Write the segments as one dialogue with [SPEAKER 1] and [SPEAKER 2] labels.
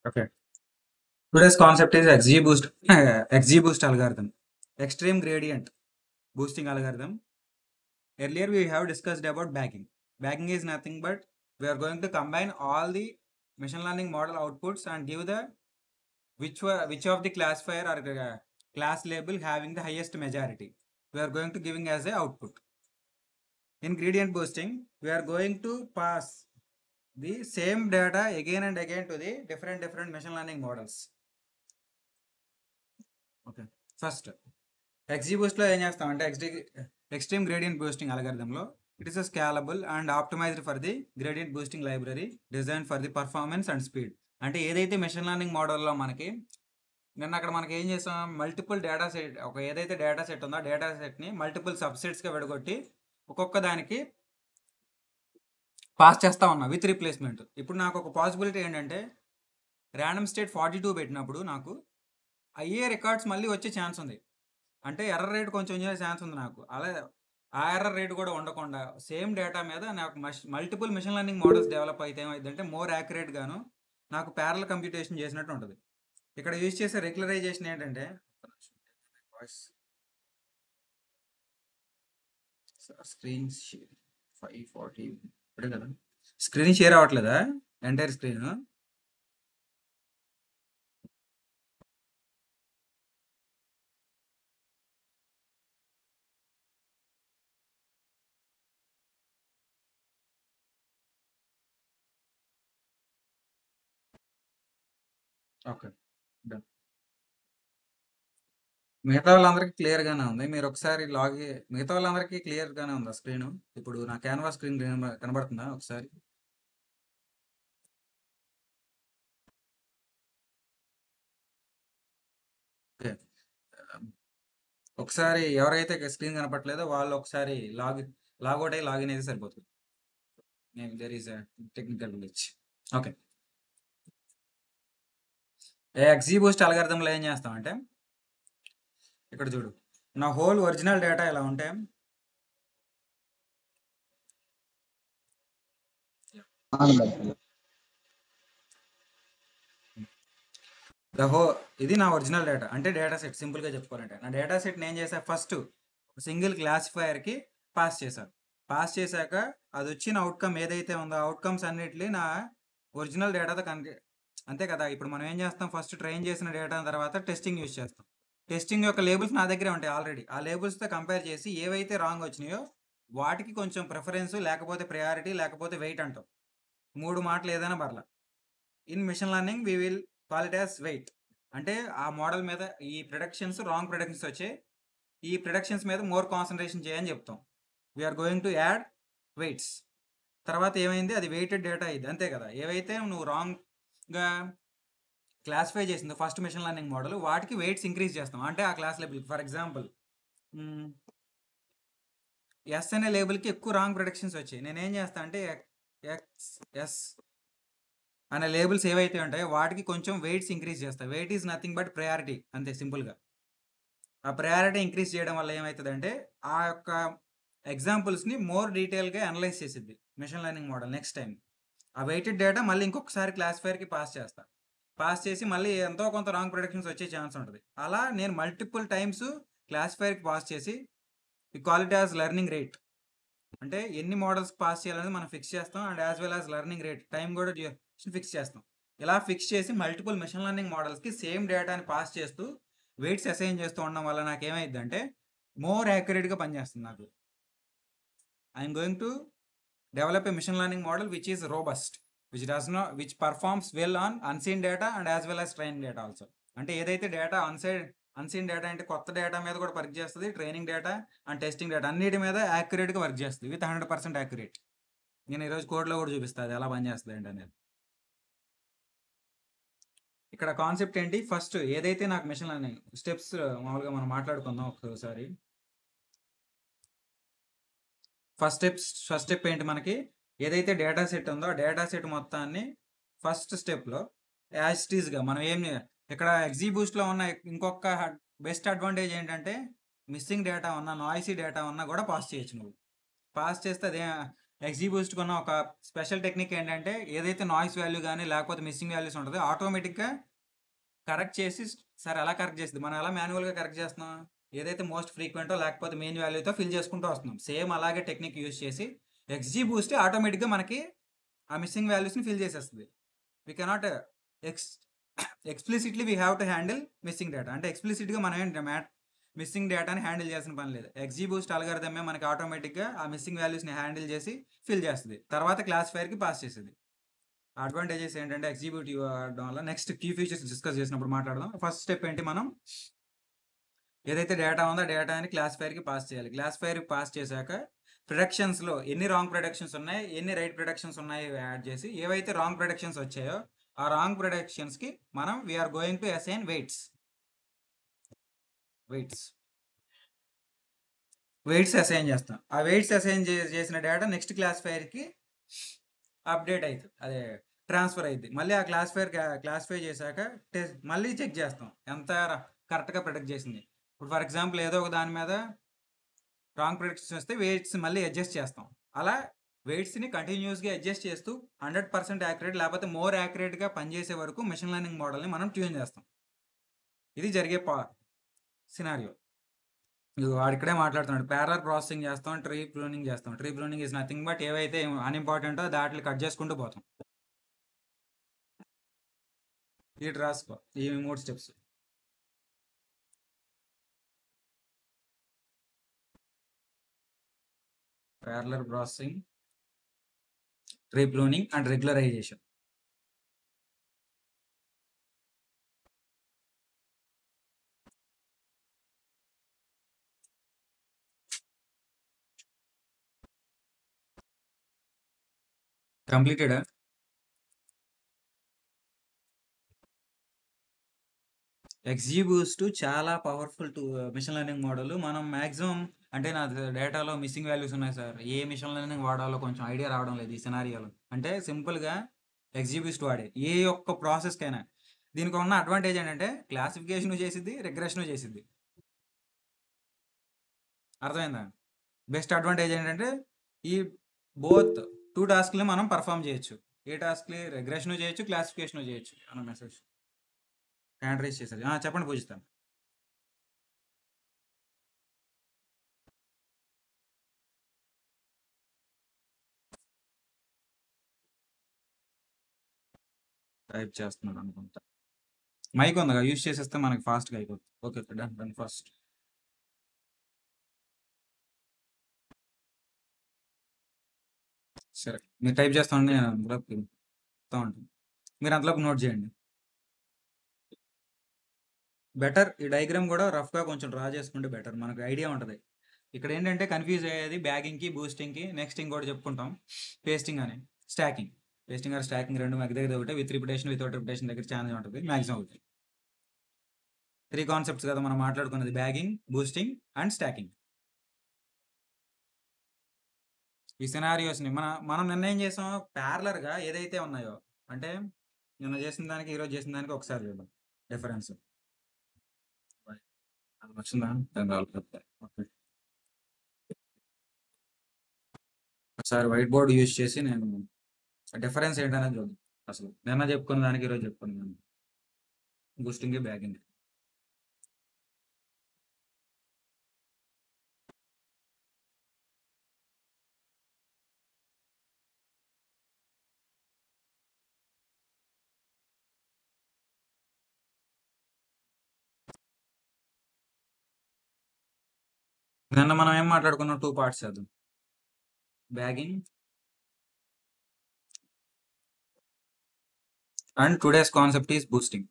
[SPEAKER 1] Okay. Today's concept is XGBoost XGBoost algorithm, extreme gradient boosting algorithm. Earlier we have discussed about bagging. Bagging is nothing but we are going to combine all the machine learning model outputs and give the which of the classifier or class label having the highest majority. We are going to giving as a output. In gradient boosting, we are going to pass the same data again and again to the different machine learning models. Okay. First, XGBoost లో ఏం చేస్తాం అంటే extreme gradient boosting అల్గారిథంలో it is scalable and optimized for the gradient boosting library design for the performance and speed. అంటే ఏదైతే machine learning మోడల్లో మనకి అక్కడ మనకి ఏం చేస్తాం, మల్టిపుల్ డేటా సెట్, ఒక ఏదైతే డేటా సెట్ ఉందో ఆ డేటా సెట్ని మల్టిపుల్ సబ్సెట్స్గా విడగొట్టి ఒక్కొక్క దానికి పాస్ చేస్తా ఉన్నా విత్ రీప్లేస్మెంట్. ఇప్పుడు నాకు ఒక పాసిబిలిటీ ఏంటంటే ర్యాండమ్ స్టేట్ 42 పెట్టినప్పుడు నాకు అయ్యే రికార్డ్స్ మళ్ళీ వచ్చే ఛాన్స్ ఉంది. అంటే ఎర్రర్ రేట్ కొంచెం ఛాన్స్ ఉంది నాకు. అలా ఆ ఎర్రర్ రేట్ కూడా ఉండకుండా సేమ్ డేటా మీద నాకు multiple machine learning models develop అయితే ఏమైందంటే మోర్ యాక్యురేట్ గాను నాకు ప్యారల్ కంప్యూటేషన్ చేసినట్టు ఉంటుంది. ఇక్కడ యూజ్ చేసే రెగ్యులరైజేషన్ ఏంటంటే స్క్రీన్ 540 ఇప్పుడే కదా స్క్రీన్ షేర్ అవ్వట్లేదా ఎంటైర్ స్క్రీన్? ఓకే, మిగతా వాళ్ళందరికీ క్లియర్ గానే ఉంది. మీరు ఒకసారి మిగతా వాళ్ళందరికీ క్లియర్ గానే ఉందా స్క్రీన్? ఇప్పుడు నా క్యాన్వాస్ స్క్రీన్ కనబడుతుందా ఒకసారి? ఓకే, ఒకసారి ఎవరైతే స్క్రీన్ కనపట్లేదో వాళ్ళు ఒకసారి లాగౌట్ అయ్యి లాగిన్ అయితే సరిపోతుంది. There is technical glitch. Okay, XGBoost అల్గారిథంలో ఏం చేస్తామంటే ఇక్కడ చూడు, నా హోల్ ఒరిజినల్ డేటా ఎలా ఉంటే ఇది నా ఒరిజినల్ డేటా అంటే డేటా సెట్. సింపుల్గా చెప్పుకోవాలంటే నా డేటా సెట్ని ఏం చేశా, ఫస్ట్ సింగిల్ క్లాసిఫైయర్కి పాస్ చేశాను. పాస్ చేశాక అది వచ్చిన అవుట్కమ్ ఏదైతే ఉందో అవుట్కమ్స్ అన్నిటిని నా ఒరిజినల్ డేటాతో అంతే కదా. ఇప్పుడు మనం ఏం చేస్తాం, ఫస్ట్ ట్రైన్ చేసిన డేటా తర్వాత టెస్టింగ్ యూజ్ చేస్తాం. టెస్టింగ్ యొక్క లేబుల్స్ నా దగ్గరే ఉంటాయి ఆల్రెడీ. ఆ లేబుల్స్తో కంపేర్ చేసి ఏవైతే రాంగ్ వచ్చినాయో వాటికి కొంచెం ప్రిఫరెన్స్, లేకపోతే ప్రయారిటీ, లేకపోతే వెయిట్ అంటాం. 3 మాటలు ఏదైనా పర్లా. In machine learning we will call it as weight. అంటే ఆ మోడల్ మీద ఈ ప్రిడక్షన్స్ రాంగ్ ప్రిడక్షన్స్ వచ్చే ఈ ప్రిడక్షన్స్ మీద మోర్ కాన్సన్ట్రేషన్ చేయని చెప్తాం. We are going to add weights. తర్వాత ఏమైంది, అది వెయిటెడ్ డేటా ఇది, అంతే కదా. ఏవైతే నువ్వు రాంగ్గా క్లాసిఫై చేసిందో ఫస్ట్ మిషన్ లెర్నింగ్ మోడల్ వాటికి వెయిట్స్ ఇంక్రీజ్ చేస్తాం. అంటే ఆ class label for example S అనే లేబుల్కి ఎక్కువ రాంగ్ ప్రొడక్షన్స్ వచ్చాయి. నేనేం చేస్తా అంటే ఎస్ అనే లేబుల్స్ ఏవైతే ఉంటాయో వాటికి కొంచెం వెయిట్స్ ఇంక్రీజ్ చేస్తాయి. Weight is nothing but priority, అంతే సింపుల్గా. ఆ ప్రయారిటీ ఇంక్రీజ్ చేయడం వల్ల ఏమవుతుందంటే ఆ యొక్క ఎగ్జాంపుల్స్ని మోర్ డీటెయిల్గా అనలైజ్ చేసిద్ది machine learning model. Next time ఆ వెయిటెడ్ డేటా మళ్ళీ ఇంకొకసారి క్లాసిఫైర్కి పాస్ చేస్తా. పాస్ చేసి మళ్ళీ ఎంతో కొంత రాంగ్ ప్రొడక్షన్స్ వచ్చే ఛాన్స్ ఉంటుంది. అలా నేను మల్టిపుల్ టైమ్స్ క్లాసిఫైర్కి పాస్ చేసి ఈ క్వాలిటీ యాజ్ లెర్నింగ్ రేట్, అంటే ఎన్ని మోడల్స్ పాస్ చేయాలనేది మనం ఫిక్స్ చేస్తాం. And as well as learning rate time కూడా ఫిక్స్ చేస్తాం. ఇలా ఫిక్స్ చేసి మల్టిపుల్ మిషన్ లెర్నింగ్ మోడల్స్కి సేమ్ డేటాని పాస్ చేస్తూ వెయిట్స్ అసైన్ చేస్తూ ఉండడం వల్ల నాకు ఏమైందంటే మోర్ యాక్యురేట్గా పనిచేస్తుంది. నాకు I'm going to develop a machine learning model which is robust, which performs well on unseen data and as well as train data also. అంటే ఏదైతే డేటా అన్సీన్ డేటా అంటే కొత్త డేటా మీద కూడా వర్క్ చేస్తుంది, training data and testing data అన్నిటి మీద యాక్యురేట్గా work చేస్తుంది విత్ 100% యాక్యురేట్. నేను ఈరోజు కోడ్లో కూడా చూపిస్తాను ఎలా పనిచేస్తుంది ఏంటి అనేది. ఇక్కడ కాన్సెప్ట్ ఏంటి, ఫస్ట్ ఏదైతే నాకు మిషన్ లెర్నింగ్ స్టెప్స్ మామూలుగా మనం మాట్లాడుకుందాం ఒకసారి. ఫస్ట్ స్టెప్ ఏంటి, మనకి ఏదైతే డేటా సెట్ ఉందో ఆ డేటా సెట్ మొత్తాన్ని ఫస్ట్ స్టెప్లో యాజ్ ఇట్ ఈస్గా మనం ఇక్కడ XGBoost లో ఉన్న ఇంకొక బెస్ట్ అడ్వాంటేజ్ ఏంటంటే మిస్సింగ్ డేటా ఉన్నా నాయిసీ డేటా ఉన్నా కూడా పాస్ చేయొచ్చు. నువ్వు పాస్ చేస్తే అదే ఎక్స్జీ బూస్ట్ కొన్న ఒక స్పెషల్ టెక్నిక్ ఏంటంటే ఏదైతే నాయిస్ వాల్యూ కానీ లేకపోతే మిస్సింగ్ వాల్యూస్ ఉంటుందో ఆటోమేటిక్గా కరెక్ట్ చేసి సార్ ఎలా కరెక్ట్ చేస్తుంది మనం ఎలా మాన్యువల్గా కరెక్ట్ చేస్తున్నాం ఏదైతే మోస్ట్ ఫ్రీక్వెంటో లేకపోతే మెయిన్ వాల్యూతో ఫిల్ చేసుకుంటూ వస్తున్నాం సేమ్ అలాగే టెక్నిక్ యూజ్ చేసి ఎక్స్జీ బూస్ట్ ఆటోమేటిక్గా మనకి ఆ మిస్సింగ్ వాల్యూస్ని ఫిల్ చేసేస్తుంది we cannot explicitly we have to handle missing data అంటే ఎక్స్ప్లిసిట్గా మనం ఏంటి మిస్సింగ్ డేటాని హ్యాండిల్ చేసిన పని లేదు ఎక్స్జీ బూస్ట్ అల్గారిథమే మనకి ఆటోమేటిక్గా ఆ మిస్సింగ్ వాల్యూస్ని హ్యాండిల్ చేసి ఫిల్ చేస్తుంది తర్వాత క్లాసిఫైర్కి పాస్ చేస్తుంది అడ్వాంటేజెస్ ఏంటంటే ఎగ్జిక్యూటివ్ ఆడడం వల్ల నెక్స్ట్ కీ ఫీచర్స్ డిస్కస్ చేసినప్పుడు మాట్లాడదాం ఫస్ట్ స్టెప్ ఏంటి మనం ఏదైతే డేటా ఉందో ఆ డేటాని క్లాసిఫైర్కి పాస్ చేయాలి క్లాసిఫైర్కి పాస్ చేశాక ప్రొడక్షన్స్లో ఎన్ని రాంగ్ ప్రొడక్షన్స్ ఉన్నాయి ఎన్ని రైట్ ప్రొడక్షన్స్ ఉన్నాయి యాడ్ చేసి ఏవైతే రాంగ్ ప్రొడక్షన్స్ వచ్చాయో ఆ రాంగ్ ప్రొడక్షన్స్కి మనం we are going to assign weights assign చేస్తాం ఆ వెయిట్స్ అసైన్ చేసిన డేటా నెక్స్ట్ క్లాసిఫైర్కి అప్డేట్ అవుతుంది అదే ట్రాన్స్ఫర్ అయింది మళ్ళీ ఆ క్లాసిఫై చేశాక మళ్ళీ చెక్ చేస్తాం ఎంత కరెక్ట్గా ప్రొడక్ట్ చేసింది ఇప్పుడు ఫర్ ఎగ్జాంపుల్ ఏదో ఒక దాని మీద రాంగ్ ప్రొడక్ట్స్ వస్తే వెయిట్స్ మళ్ళీ అడ్జస్ట్ చేస్తాం అలా వెయిట్స్ని కంటిన్యూస్గా అడ్జస్ట్ చేస్తూ 100% యాక్యురేట్ లేకపోతే మోర్ యాక్యురేట్గా పనిచేసే వరకు మెషిన్ లెర్నింగ్ మోడల్ని మనం ట్యూన్ చేస్తాం ఇది జరిగే సినారియో వాడు ఇక్కడే మాట్లాడుతున్నాడు ప్యారలల్ ప్రాసెసింగ్ చేస్తాం ట్రీ ప్రూనింగ్ చేస్తాం tree pruning is nothing but ఏవైతే అన్ఇంపార్టెంటో దాంట్లో కట్ చేసుకుంటూ పోతాం ఇటు రాసుకో ఈ 3 steps parallel processing tree pruning and regularization completed XGBoost చాలా పవర్ఫుల్ మిషన్ లెర్నింగ్ మోడల్ మనం మ్యాక్సిమం అంటే నా డేటాలో మిస్సింగ్ వాల్యూస్ ఉన్నాయి సార్ ఏ మిషన్ లెర్నింగ్ వాడాలో కొంచెం ఐడియా రావడం లేదు ఈ సినారియోలో అంటే సింపుల్గా ఎక్స్జీ బూస్ట్ వాడే ఏ ఒక్క ప్రాసెస్కైనా దీనికి ఉన్న అడ్వాంటేజ్ ఏంటంటే క్లాసిఫికేషన్ చేసిద్ది రిగ్రెషన్ చేసిద్ది అర్థమైందా బెస్ట్ అడ్వాంటేజ్ ఏంటంటే ఈ బోత్ 2 టాస్క్లు మనం పర్ఫామ్ చేయొచ్చు ఏ టాస్క్లు రిగ్రెషన్ చేయొచ్చు క్లాసిఫికేషన్ చేయొచ్చు అన్న మెసేజ్ హ్యాండ్ రైజ్ చేసేది చెప్పండి పూజిస్తాను టైప్ చేస్తున్నాను అనుకుంటా మైక్ ఉందిగా యూజ్ చేసేస్తే మనకి ఫాస్ట్గా అయిపోతుంది ఓకే డన్ ఫస్ట్ సరే మీరు టైప్ చేస్తా ఉండి నేను అందులోకి చెప్తా ఉంటాను మీరు అంతలోకి నోట్ చేయండి బెటర్ ఈ డయాగ్రామ్ కూడా రఫ్గా కొంచెం డ్రా చేసుకుంటే బెటర్ మనకు ఐడియా ఉంటుంది ఇక్కడ ఏంటంటే కన్ఫ్యూజ్ అయ్యేది బ్యాగింగ్కి బూస్టింగ్కి నెక్స్ట్ ఇంకోటి చెప్పుకుంటాం పేస్టింగ్ అని స్టాకింగ్ పేస్టింగ్ ఆర్ స్టాకింగ్ రెండు మాకు దగ్గర ఒకటి విత్ రిపిటేషన్ వితౌట్ రిపిటేషన్ దగ్గర ఛాన్స్ ఉంటుంది మ్యాక్సిమం అవుతుంది 3 కాన్సెప్ట్స్ కదా మనం మాట్లాడుకున్నది బ్యాగింగ్ బూస్టింగ్ అండ్ స్టాకింగ్ ఈ సినారియోస్ని మనం నిర్ణయం చేసాం ప్యారలర్గా ఏదైతే ఉన్నాయో అంటే నిన్న చేసిన దానికి ఈరోజు చేసిన దానికి ఒకసారి చూద్దాం డిఫరెన్స్ వచ్చిందా ఒకసారి వైట్ బోర్డ్ యూజ్ చేసి నేను డిఫరెన్స్ ఏంటనేది చూద్దాం అసలు నిన్న చెప్పుకున్న దానికి ఈరోజు చెప్పుకున్నాను బూస్టింగ్ బ్యాగింగ్ నిన్న మనం ఏం మాట్లాడుకున్నాం 2 పార్ట్స్ చేద్దాం bagging and today's concept is boosting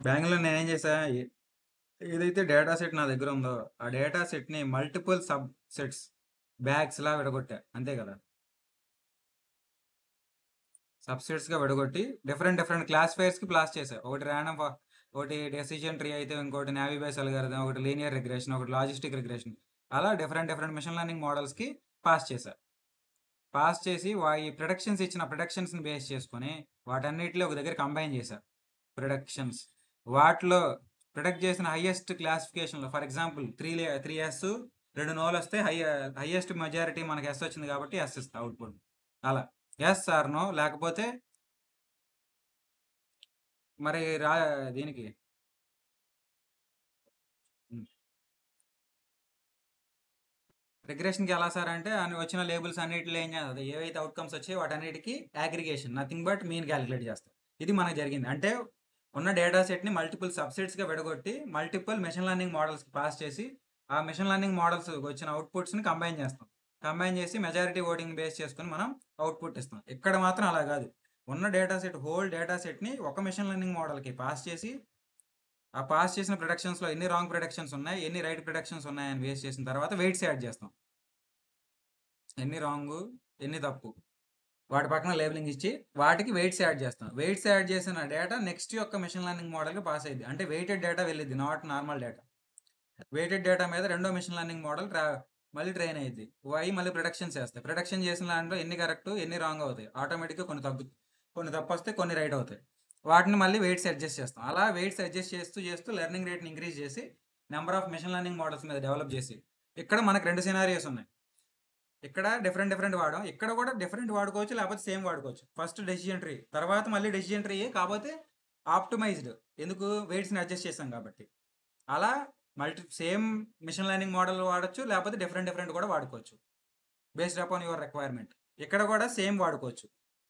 [SPEAKER 1] బ్యాగింగ్లో నేనేం చేసా ఏదైతే డేటా సెట్ నా దగ్గర ఉందో ఆ డేటా సెట్ని మల్టిపుల్ సబ్ సెట్స్ బ్యాగ్స్ లా విడగొట్టా అంతే కదా సబ్సెట్స్గా విడగొట్టి డిఫరెంట్ క్లాసిఫైర్స్కి ప్లాస్ చేశా ఒకటి ర్యాండమ్ ఒకటి డెసిషన్ ట్రీ అయితే ఇంకోటి నావీ బేస్ అల్గారిథం ఒకటి లీనియర్ రిగ్రెషన్ ఒకటి లాజిస్టిక్ రిగ్రెషన్ అలా డిఫరెంట్ మిషన్ లెర్నింగ్ మోడల్స్కి పాస్ చేశా పాస్ చేసి ఈ ప్రొడక్షన్స్ ఇచ్చిన ప్రొడక్షన్స్ని బేస్ చేసుకొని వాటన్నిటిలో ఒక దగ్గర కంబైన్ చేశా ప్రొడక్షన్స్ వాటిలో ప్రిడిక్ట్ చేసిన హైయెస్ట్ క్లాసిఫికేషన్లో ఫర్ ఎగ్జాంపుల్ 3S 2 నోలు వస్తే హైయెస్ట్ మెజారిటీ మనకి ఎస్ వచ్చింది కాబట్టి ఎస్ ఇస్తా అవుట్పుట్. అలా ఎస్ ఆర్ నో, లేకపోతే మరి దీనికి రిగ్రెషన్కి ఎలా సార్ అంటే వచ్చిన లేబుల్స్ అన్నిటిలో ఏం చేస్తుంది, ఏవైతే అవుట్కమ్స్ వచ్చాయో వాటన్నిటికీ aggregation, nothing but mean calculate చేస్తాం. ఇది మనకు జరిగింది. అంటే ఉన్న డేటా సెట్ని మల్టిపుల్ సబ్సెట్స్గా విడగొట్టి మల్టిపుల్ మెషిన్ లెర్నింగ్ మోడల్స్కి పాస్ చేసి ఆ మెషిన్ లెర్నింగ్ మోడల్స్ వచ్చిన అవుట్పుట్స్ని కంబైన్ చేస్తాం. కంబైన్ చేసి మెజారిటీ ఓటింగ్ బేస్ చేసుకుని మనం అవుట్పుట్ ఇస్తాం. ఇక్కడ మాత్రం అలా కాదు. ఉన్న డేటా సెట్, హోల్ డేటా సెట్ని ఒక మెషిన్ లెర్నింగ్ మోడల్కి పాస్ చేసి ఆ పాస్ చేసిన ప్రొడక్షన్స్లో ఎన్ని రాంగ్ ప్రొడక్షన్స్ ఉన్నాయి, ఎన్ని రైట్ ప్రొడక్షన్స్ ఉన్నాయని బేస్ చేసిన తర్వాత వెయిట్స్ యాడ్ చేస్తాం. ఎన్ని రాంగ్, ఎన్ని తప్పు, వాటి పక్కన లేబులింగ్ ఇచ్చి వాటికి వెయిట్స్ యాడ్ చేస్తాం. వెయిట్స్ యాడ్ చేసిన డేటా నెక్స్ట్ యొక్క మెషిన్ లెర్నింగ్ మోడల్కి పాస్ అయ్యింది. అంటే వెయిటెడ్ డేటా వెళ్ళింది, not normal data. Weighted data మీద రెండో మెషిన్ లెర్నింగ్ మోడల్ మళ్ళీ ట్రైన్ అయ్యింది. మళ్ళీ ప్రొడక్షన్స్ చేస్తాయి. ప్రొడక్షన్ చేసిన దాంట్లో ఎన్ని కరెక్ట్, ఎన్ని రాంగ్ అవుతాయి, ఆటోమేటిక్గా కొన్ని తప్పు వస్తాయి, కొన్ని రైట్ అవుతాయి. వాటిని మళ్ళీ వెయిట్స్ అడ్జస్ట్ చేస్తాం. అలా వెయిట్స్ అడ్జస్ట్ చేస్తూ లెర్నింగ్ రేట్ని ఇంక్రీజ్ చేసి number of machine learning models మీద డెవలప్ చేసి ఇక్కడ మనకు 2 సినారియోస్ ఉన్నాయి. ఇక్కడ డిఫరెంట్ వాడడం, ఇక్కడ కూడా డిఫరెంట్ వాడుకోవచ్చు, లేకపోతే సేమ్ వాడుకోవచ్చు. ఫస్ట్ డెసిషన్ ట్రీ, తర్వాత మళ్ళీ డెసిషన్ ట్రీ, కాకపోతే ఆప్టిమైజ్డ్. ఎందుకు? వెయిట్స్ని అడ్జస్ట్ చేసాం కాబట్టి. అలా సేమ్ మిషన్ లెర్నింగ్ మోడల్ వాడచ్చు, లేకపోతే డిఫరెంట్ కూడా వాడుకోవచ్చు బేస్డ్ అపాన్ యువర్ రిక్వైర్మెంట్. ఇక్కడ కూడా సేమ్ వాడుకోవచ్చు.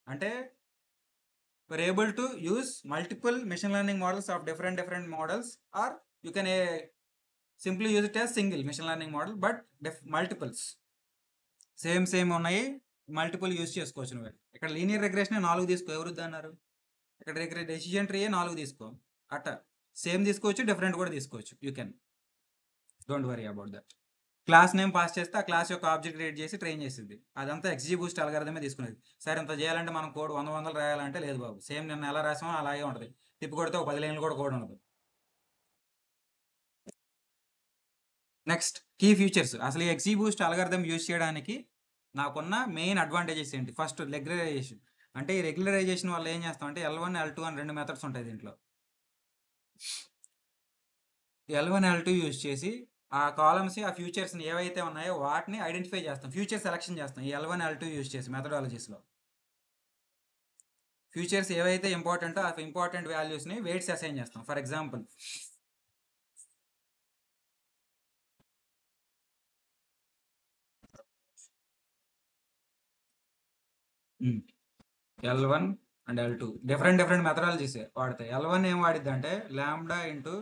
[SPEAKER 1] అంటే we're able to use multiple machine learning models of different models, or you can simply use it as single machine learning model, but multiples same ఉన్నాయి, multiple use చేసుకోవచ్చు. నువ్వు ఇక్కడ linear regression 4 తీసుకో, ఎవరుద్ది అన్నారు? ఇక్కడ డెసిషన్ ట్రీ 4 తీసుకో, అట్ట same తీసుకోవచ్చు, డిఫరెంట్ కూడా తీసుకోవచ్చు. You can, don't worry about that. Class name pass చేస్తే ఆ క్లాస్ యొక్క ఆబ్జెక్ట్ క్రియేట్ చేసి ట్రైన్ చేసింది. అదంతా XGBoost అల్గారిథమే తీసుకునేది. సరే ఇంత చేయాలంటే మనం కోడ్ 100 రాయాలంటే లేదు బాబు, సేమ్ నిన్న ఎలా రాసామో అలాగే ఉంటుంది. తిప్పి కొడితే ఒక 10 లైన్లు కూడా కోడ్ ఉండదు. Next key features. అసలు ఈ XGBoost అల్గారిథం యూజ్ చేయడానికి నాకున్న మెయిన్ అడ్వాంటేజెస్ ఏంటి? First regularization. అంటే ఈ రెగ్యులరైజేషన్ వల్ల ఏం చేస్తాం అంటే L1 L2 అని 2 మెథడ్స్ ఉంటాయి దీంట్లో. L1 L2 యూజ్ చేసి ఆ కాలమ్స్, ఆ ఫ్యూచర్స్ని ఏవైతే ఉన్నాయో వాటిని ఐడెంటిఫై చేస్తాం, ఫ్యూచర్ సెలెక్షన్ చేస్తాం ఈ L1 L2 యూజ్ చేసి మెథడాలజీస్లో. ఫ్యూచర్స్ ఏవైతే ఇంపార్టెంటో ఆ ఇంపార్టెంట్ వాల్యూస్ని వెయిట్స్ అసైన్ చేస్తాం. For example L1 and L2 different methodologies వాడతాయి. L1 ఏం వాడిద్ది అంటే lambda into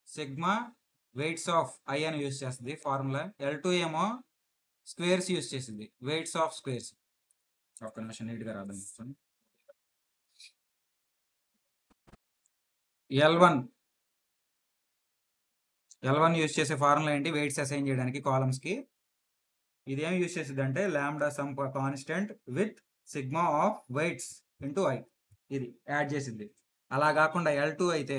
[SPEAKER 1] sigma weights of i అని యూజ్ చేస్తుంది ఫార్ములా. L2 ఏమో స్క్వేర్స్ యూజ్ చేసింది, వెయిట్స్ ఆఫ్ స్క్వేర్స్. ఒక్క నిమిషం నీట్గా రాద్దాం. L1 యూజ్ చేసే ఫార్ములా ఏంటి? వెయిట్స్ అసైన్ చేయడానికి కాలమ్స్కి. ఇదేం యూజ్ చేసింది అంటే lambda some constant with sigma of weights into I, ఇది యాడ్ చేసింది. అలా కాకుండా L2 అయితే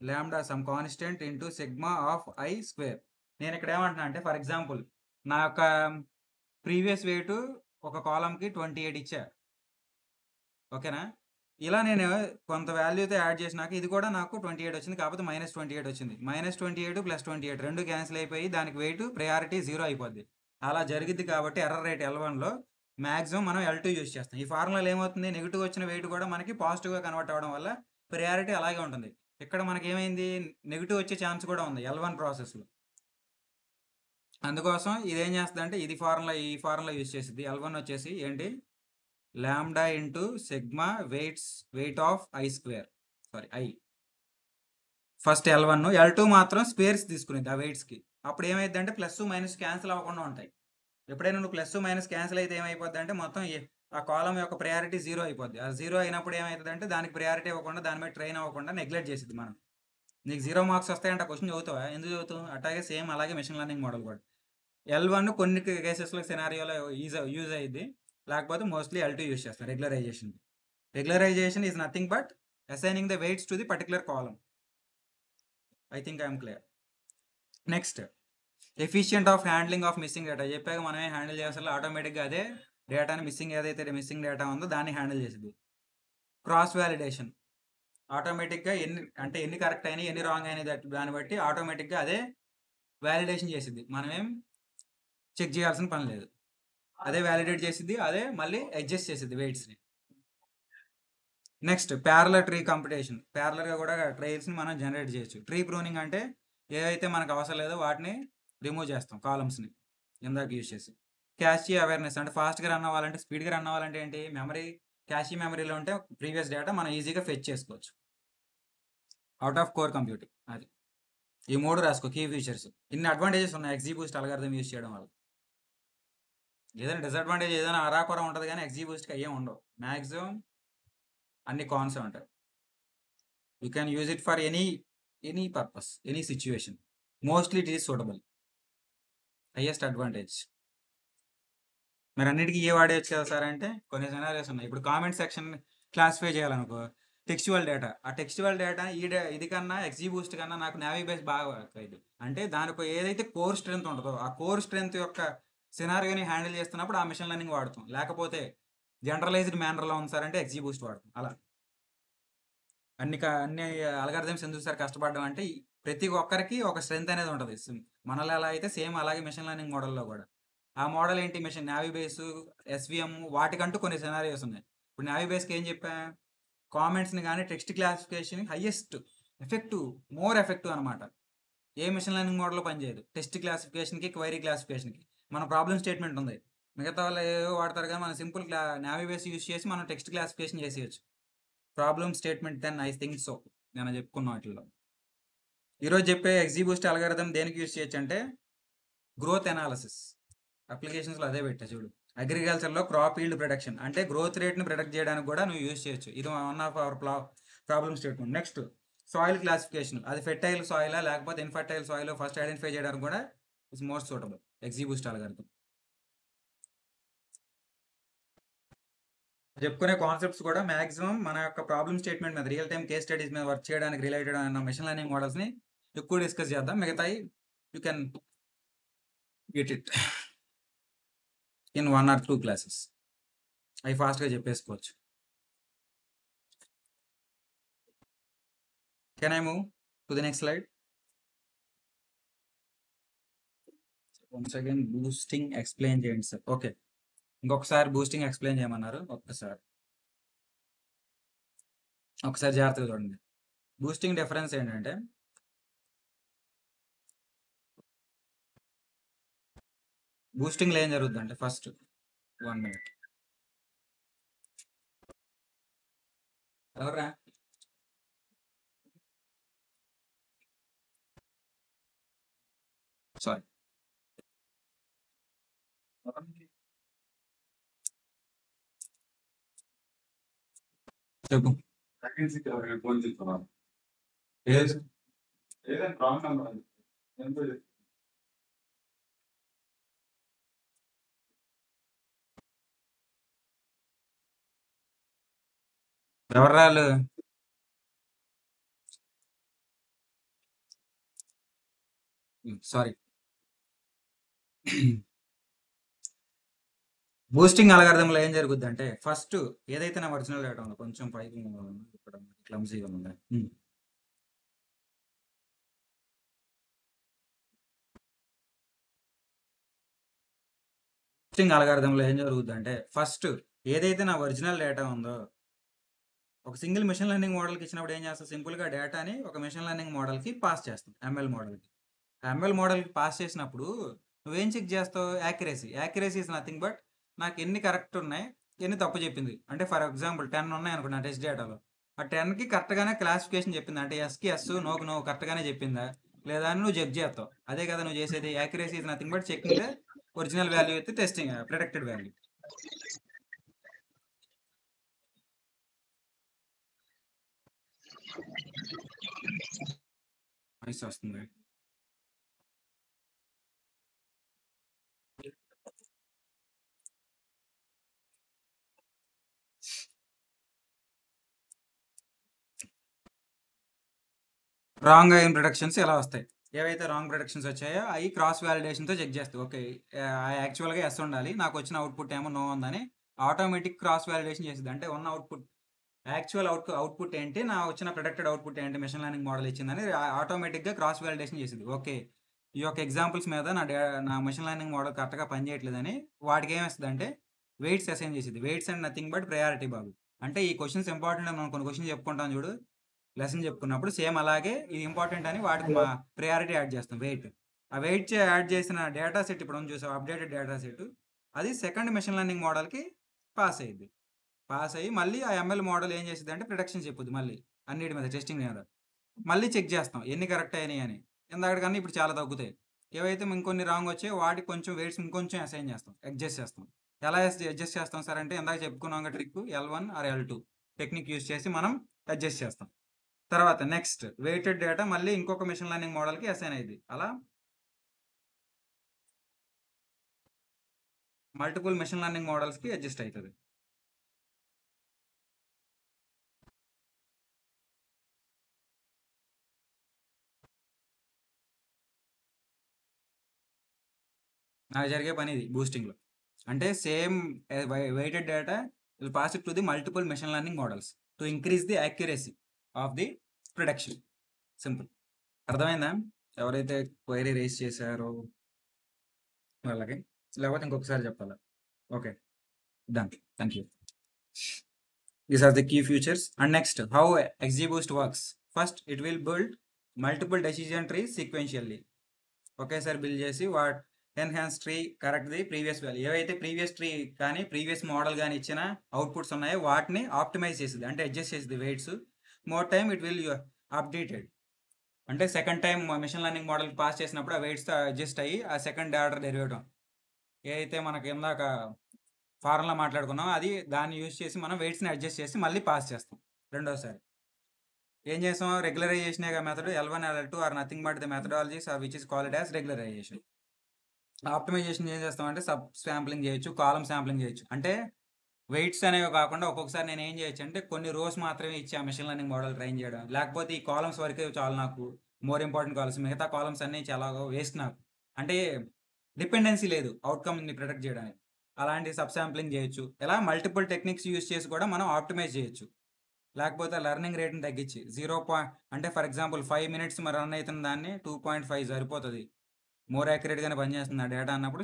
[SPEAKER 1] lambda some constant into sigma of I square. నేను ఇక్కడ ఏమంటున్నా అంటే ఫర్ ఎగ్జాంపుల్ నా యొక్క ప్రీవియస్ వెయిట్ ఒక కాలంకి 28 ఇచ్చా, ఓకేనా? ఇలా నేను కొంత వాల్యూతో యాడ్ చేసినాక ఇది కూడా నాకు 28 వచ్చింది, కాకపోతే -28 వచ్చింది. -28 + 28 రెండు క్యాన్సిల్ అయిపోయి దానికి వెయిట్ ప్రయారిటీ 0 అయిపోద్ది. అలా జరిగిద్ది కాబట్టి ఎర్రర్ రేట్ L1లో మ్యాక్సిమం మనం L2 యూజ్ చేస్తాం. ఈ ఫార్ములాలో ఏమవుతుంది, నెగిటివ్ వచ్చిన వెయిట్ కూడా మనకి పాజిటివ్గా కన్వర్ట్ అవ్వడం వల్ల ప్రయారిటీ అలాగే ఉంటుంది. ఇక్కడ మనకి ఏమైంది, నెగిటివ్ వచ్చే ఛాన్స్ కూడా ఉంది L1 ప్రాసెస్లో. అందుకోసం ఇదేం చేస్తుంది అంటే ఈ ఫార్ములా యూజ్ చేసింది. L1 వచ్చేసి ఏంటి, lambda into sigma weight of I square, sorry I. First L1, L2 మాత్రం స్క్వేర్స్ తీసుకునేది ఆ వెయిట్స్కి. అప్పుడు ఏమైంది అంటే ప్లస్ మైనస్ క్యాన్సిల్ అవ్వకుండా ఉంటాయి. ఎప్పుడైనా నువ్వు ప్లస్ మైనస్ క్యాన్సిల్ అయితే ఏమైపోద్ది అంటే మొత్తం ఆ కాలం యొక్క ప్రయారిటీ 0 అయిపోద్ది. ఆ 0 అయినప్పుడు ఏమవుతుంది అంటే దానికి ప్రయారిటీ ఇవ్వకుండా, దాని మీద ట్రైన్ అవ్వకుండా నెగ్లెక్ట్ చేసింది మనం. నీకు 0 మార్క్స్ వస్తాయంటే ఆ క్వశ్చన్ చదువుతావా? ఎందుకు చదువుతావు? అట్లాగే సేమ్ అలాగే మెషిన్ లెర్నింగ్ మోడల్ కూడా L1 కొన్ని కేసెస్లో సినారియోలో యూజ్ అయ్యింది, లేకపోతే మోస్ట్లీ L2 యూజ్ చేస్తారు. Regularization is nothing but assigning the weights to the particular column. I think I'm clear. Next efficient of handling of missing data. చెప్పాక మనమే handle చేయాల్సి ఆటోమేటిక్గా అదే డేటాని మిస్సింగ్ ఏదైతే మిస్సింగ్ డేటా ఉందో దాన్ని హ్యాండిల్ చేసింది. Cross validation. ఆటోమేటిక్గా ఎన్ని కరెక్ట్ అయినాయి ఎన్ని రాంగ్ అయినాయి దాన్ని బట్టి ఆటోమేటిక్గా అదే వ్యాలిడేషన్ చేసిద్ది. మనమేం చెక్ చేయాల్సిన పని లేదు. అదే వ్యాలిడేట్ చేసిద్ది, అదే మళ్ళీ అడ్జస్ట్ చేసిద్ది వెయిట్స్ని. Next parallel tree computation. ప్యారలర్గా కూడా ట్రైల్స్ని మనం జనరేట్ చేయొచ్చు. ట్రీ ప్రూనింగ్ అంటే ఏవైతే మనకు అవసరం లేదో వాటిని రిమూవ్ చేస్తాం, కాలమ్స్ని ఇందాక యూజ్ చేసి. క్యాషీ అవేర్నెస్ అంటే ఫాస్ట్గా రన్ అవ్వాలంటే, స్పీడ్గా రన్ అవ్వాలంటే ఏంటి, మెమరీ క్యాషీ మెమరీలో ఉంటే ప్రీవియస్ డేటా మనం ఈజీగా ఫెచ్ చేసుకోవచ్చు. అవుట్ ఆఫ్ కోర్ కంప్యూటింగ్ అది. ఈ 3 రాసుకో కీ ఫీచర్స్. ఇన్ని అడ్వాంటేజెస్ ఉన్నాయి ఎక్సీబూస్ట్ అల్గారిథం యూజ్ చేయడం వల్ల. ఏదైనా డిసడ్వాంటేజ్ ఏదైనా అరాకొర ఉంటుంది కానీ ఎక్సీబూస్ట్కి అయ్యేం ఉండవు. మ్యాక్సిమం అన్ని కాన్స్ ఉంటాయి. You can use it for any purpose, any situation. Mostly it is suitable. Highest advantage. మరి అన్నిటికీ ఏ వాడేయచ్చు కదా సార్ అంటే కొన్ని సినారియోస్ ఉన్నాయి. ఇప్పుడు కామెంట్ సెక్షన్ క్లాసిఫై చేయాలనుకో, టెక్స్చువల్ డేటా. ఆ టెక్స్చువల్ డేటా ఇది కన్నా ఎక్సీబూస్ట్ కన్నా నాకు నావీ బేస్ బాగా ఇది. అంటే దానిపై ఏదైతే కోర్ స్ట్రెంత్ ఉంటుందో ఆ కోర్ స్ట్రెంత్ యొక్క సినారియోని హ్యాండిల్ చేస్తున్నప్పుడు ఆ మిషన్ లెర్నింగ్ వాడతాం. లేకపోతే జనరలైజ్డ్ మేనర్లో ఉంది సార్ అంటే ఎక్సీబూస్ట్ వాడతాం. అలా అన్ని అల్గారిథమ్స్ ఎందుకు సార్ కష్టపడడం అంటే ప్రతి ఒక్కరికి ఒక స్ట్రెంత్ అనేది ఉంటుంది. మనలో ఎలా అయితే సేమ్ అలాగే మిషన్ లెర్నింగ్ మోడల్లో కూడా. ఆ మోడల్ ఏంటి, మిషన్ నావీ బేస్, ఎస్విఎం, వాటికంటూ కొన్ని సినారియోస్ ఉన్నాయి. ఇప్పుడు నావీ బేస్కి ఏం చెప్పా, కామెంట్స్ని కానీ text classification highest effective, more effective అనమాట. ఏ మిషన్ లెర్నింగ్ మోడల్లో పనిచేయదు. టెక్స్ట్ క్లాసిఫికేషన్కి, క్వైరీ క్లాసిఫికేషన్కి. మన ప్రాబ్లమ్ స్టేట్మెంట్ ఉంది, మిగతా వాళ్ళు ఏవో వాడతారు కానీ మనం సింపుల్ నావీ బేస్ యూజ్ చేసి మనం టెక్స్ట్ క్లాసిఫికేషన్ చేసేయచ్చు. Problem statement then I think so. నేను చెప్పుకున్న వాటిల్లో ఈరోజు చెప్పే ఎక్సీబూస్ట్ అల్గారిథం దేనికి యూజ్ చేయొచ్చు అంటే గ్రోత్ అనాలిసిస్ అప్లికేషన్స్లో అదే పెట్టా చూడు. అగ్రికల్చర్లో క్రాప్ ఈల్డ్ ప్రొడక్షన్ అంటే గ్రోత్ రేట్ని ప్రొడక్ట్ చేయడానికి కూడా నువ్వు యూజ్ చేయొచ్చు. ఇది one of our problem statement. Next soil classification. అది ఫెర్టైల్ సాయిలా లేకపోతే ఇన్ఫర్టైల్ సాయిల్ ఫస్ట్ ఐడెంటిఫై చేయడానికి కూడా ఇట్స్ మోస్ట్ సూటబుల్ ఎక్సీబూస్ట్ అల్గారిథం. చెప్పుకునే కాన్సెప్ట్స్ కూడా మాక్సిమం మన యొక్క ప్రాబ్లమ్ స్టేట్మెంట్ మీద, రియల్ టైం కేస్ స్టడీస్ మీద వర్క్ చేయడానికి రిలేటెడ్ అయిన మిషన్ లెర్నింగ్ మోడల్స్ని ఎక్కువ డిస్కస్ చేద్దాం. మిగతాయి you can get it in 1 or 2 classes. అవి ఫాస్ట్గా చెప్పేసుకోవచ్చు. Can I move to the next slide? Once again boosting explain చేయండి సార్. ఓకే, ఇంకొకసారి బూస్టింగ్ ఎక్స్ప్లెయిన్ చేయమన్నారు. ఒకసారి జాగ్రత్తగా చూడండి. బూస్టింగ్ డిఫరెన్స్ ఏంటంటే బూస్టింగ్లో ఏం జరుగుతుంది అంటే ఫస్ట్ 1 minute ఎవర్రా సారీ చెప్పు. ఎవర్రాలు సారీ. బూస్టింగ్ అల్గారిథంలో ఏం జరుగుద్ది అంటే ఫస్ట్ ఏదైతే నా ఒరిజినల్ డేటా ఉందో కొంచెం పైకి ఇక్కడ క్లమ్సీగా ఉంది. బూస్టింగ్ అల్గారిథంలో ఏం జరుగుద్ది అంటే ఫస్ట్ ఏదైతే నా ఒరిజినల్ డేటా ఉందో ఒక సింగిల్ మిషన్ లెర్నింగ్ మోడల్కి ఇచ్చినప్పుడు ఏం చేస్తాం, సింపుల్గా డేటాని ఒక మిషన్ లెర్నింగ్ మోడల్కి పాస్ చేస్తాం. ఎంఎల్ మోడల్కి. ఎంఎల్ మోడల్కి పాస్ చేసినప్పుడు నువ్వేం చెక్ చేస్తావు, యాక్యురసీ ఇస్ నథింగ్ బట్ నాకు ఎన్ని కరెక్ట్ ఉన్నాయి ఎన్ని తప్పు చెప్పింది. అంటే ఫర్ ఎగ్జాంపుల్ 10 ఉన్నాయి అనుకున్నా టెస్ట్ డేటాలో, ఆ 10కి కరెక్ట్గానే క్లాసిఫికేషన్ చెప్పింది అంటే ఎస్కి ఎస్, నోకి నో కరెక్ట్గానే చెప్పిందా లేదా అని నువ్వు చెక్ చేస్తావు. అదే కదా నువ్వు చేసేది. Accuracy is nothing but checking the original value with testing predicted value. వస్తుంది. రాంగ్ అయిన ప్రొడక్షన్స్ ఎలా వస్తాయి, ఏవైతే రాంగ్ ప్రొడక్షన్స్ వచ్చాయో అవి క్రాస్ వ్యాలిడేషన్తో చెక్ చేస్తాయి. ఓకే, యాక్చువల్గా ఎస్ ఉండాలి, నాకు వచ్చిన అవుట్పుట్ ఏమో నో ఉందని ఆటోమేటిక్ క్రాస్ వ్యాలిడేషన్ చేస్తుంది. అంటే ఉన్న అవుట్పుట్ యాక్చువల్ అవుట్పుట్ ఏంటి, నా వచ్చిన ప్రొడక్టెడ్ అవుట్పుట్ ఏంటి, మెషిన్ లెర్నింగ్ మోడల్ ఇచ్చిందని ఆటోమేటిక్గా క్రాస్ వాలిడేషన్ చేసింది. ఓకే, ఈ యొక్క ఎగ్జాంపుల్స్ మీద నా మెషిన్ లెర్నింగ్ మోడల్ కరెక్ట్గా పనిచేయట్లేదని వాటికి ఏమేస్తుంది అంటే వెయిట్స్ అసైన్ చేసింది. Weights and nothing but priority బాబు. అంటే ఈ క్వశ్చన్స్ ఇంపార్టెంట్ అని మనం కొన్ని క్వశ్చన్స్ చెప్పుకుంటాం చూడు, లెసన్ చెప్పుకున్నప్పుడు సేమ్ అలాగే ఇది ఇంపార్టెంట్ అని వాటికి మా ప్రయారిటీ యాడ్ చేస్తాం, వెయిట్. ఆ వెయిట్ యాడ్ చేసిన డేటా సెట్ ఇప్పుడు ఉంది చూసాం, అప్డేటెడ్ డేటా సెట్, అది సెకండ్ మెషిన్ లెర్నింగ్ మోడల్కి పాస్ అయ్యింది. పాస్ అయ్యి మళ్ళీ ఆ ఎంఎల్ మోడల్ ఏం చేసింది అంటే ప్రిడిక్షన్ చెప్పుద్ది మళ్ళీ అన్నిటి మీద, టెస్టింగ్ మీద మళ్ళీ చెక్ చేస్తాం ఎన్ని కరెక్ట్ అయినాయి అని. ఇందాకన్నా ఇప్పుడు చాలా తగ్గుతాయి. ఏవైతే ఇంకొన్ని రాంగ్ వచ్చాయి వాటికి కొంచెం వెయిట్స్ ఇంకొంచెం అసైన్ చేస్తాం, అడ్జస్ట్ చేస్తాం. ఎలా అడ్జస్ట్ చేస్తాం సార్ అంటే ఇందాక చెప్పుకున్నాం trick L1 are L2 technique use చేసి మనం అడ్జస్ట్ చేస్తాం. తర్వాత నెక్స్ట్ వెయిటెడ్ డేటా మళ్ళీ ఇంకొక మెషిన్ లెర్నింగ్ మోడల్కి అసైన్ అయ్యింది. అలా multiple machine learning models adjust అవుతుంది. నాకు జరిగే పని ఇది బూస్టింగ్లో. అంటే same weighted data will pass it to the multiple machine learning models to increase the accuracy of the production. Simple. అర్థమైందా? ఎవరైతే క్వైరీ రేస్ చేశారో వాళ్ళకి, లేకపోతే ఇంకొకసారి చెప్పాలా? Okay, done. Thank you. These are the key features. And next, how XGBoost works. First, it will build multiple decision trees sequentially. ఒకేసారి build చేసి what enhance tree correct the previous value. ఏవైతే previous tree కానీ previous model కానీ ఇచ్చిన outputs ఉన్నాయో వాటిని optimise చేసింది, అంటే అడ్జస్ట్ చేసింది weights. More time it will updated. అంటే second time machine learning model pass చేసినప్పుడు ఆ వెయిట్స్తో అడ్జస్ట్ అయ్యి ఆ సెకండ్ ఆర్డర్ డెరివేటివ్ ఏదైతే మనకి ఇందాక ఫార్ములా మాట్లాడుకున్నాం అది దాన్ని యూజ్ చేసి మనం వెయిట్స్ని అడ్జస్ట్ చేసి మళ్ళీ పాస్ చేస్తాం రెండోసారి. ఏం చేస్తాం, regularization method L1 L2 are nothing but the methodologies which is called as regularization. Optimization ఏం చేస్తాం అంటే సబ్ శాంప్లింగ్ చేయొచ్చు, కాలమ్ శాంప్లింగ్ చేయొచ్చు. అంటే వెయిట్స్ అనేవి కాకుండా ఒక్కొక్కసారి నేను ఏం చేయొచ్చు అంటే కొన్ని రోస్ మాత్రమే ఇచ్చి ఆ మెషిన్ లెర్నింగ్ మోడల్ ట్రైన్ చేయడం, లేకపోతే ఈ కాలమ్స్ వరకే చాలు నాకు, మోర్ ఇంపార్టెంట్ కాలమ్స్, మిగతా కాలమ్స్ అన్నీ చాలా వేస్ట్ నాకు, అంటే డిపెండెన్సీ లేదు అవుట్కమ్ని ప్రొటెక్ట్ చేయడానికి. అలాంటి సబ్ శాంప్లింగ్ చేయొచ్చు. ఇలా మల్టిపుల్ టెక్నిక్స్ యూజ్ చేసి కూడా మనం ఆప్టిమైజ్ చేయొచ్చు. లేకపోతే లెర్నింగ్ రేట్ని తగ్గించి 0 అంటే ఫర్ ఎగ్జాంపుల్ 5 minutes మరి రన్ అవుతున్న దాన్ని 2.5 సరిపోతుంది, మోర్ యాక్యురేట్గానే పనిచేస్తుంది ఆ డేటా అన్నప్పుడు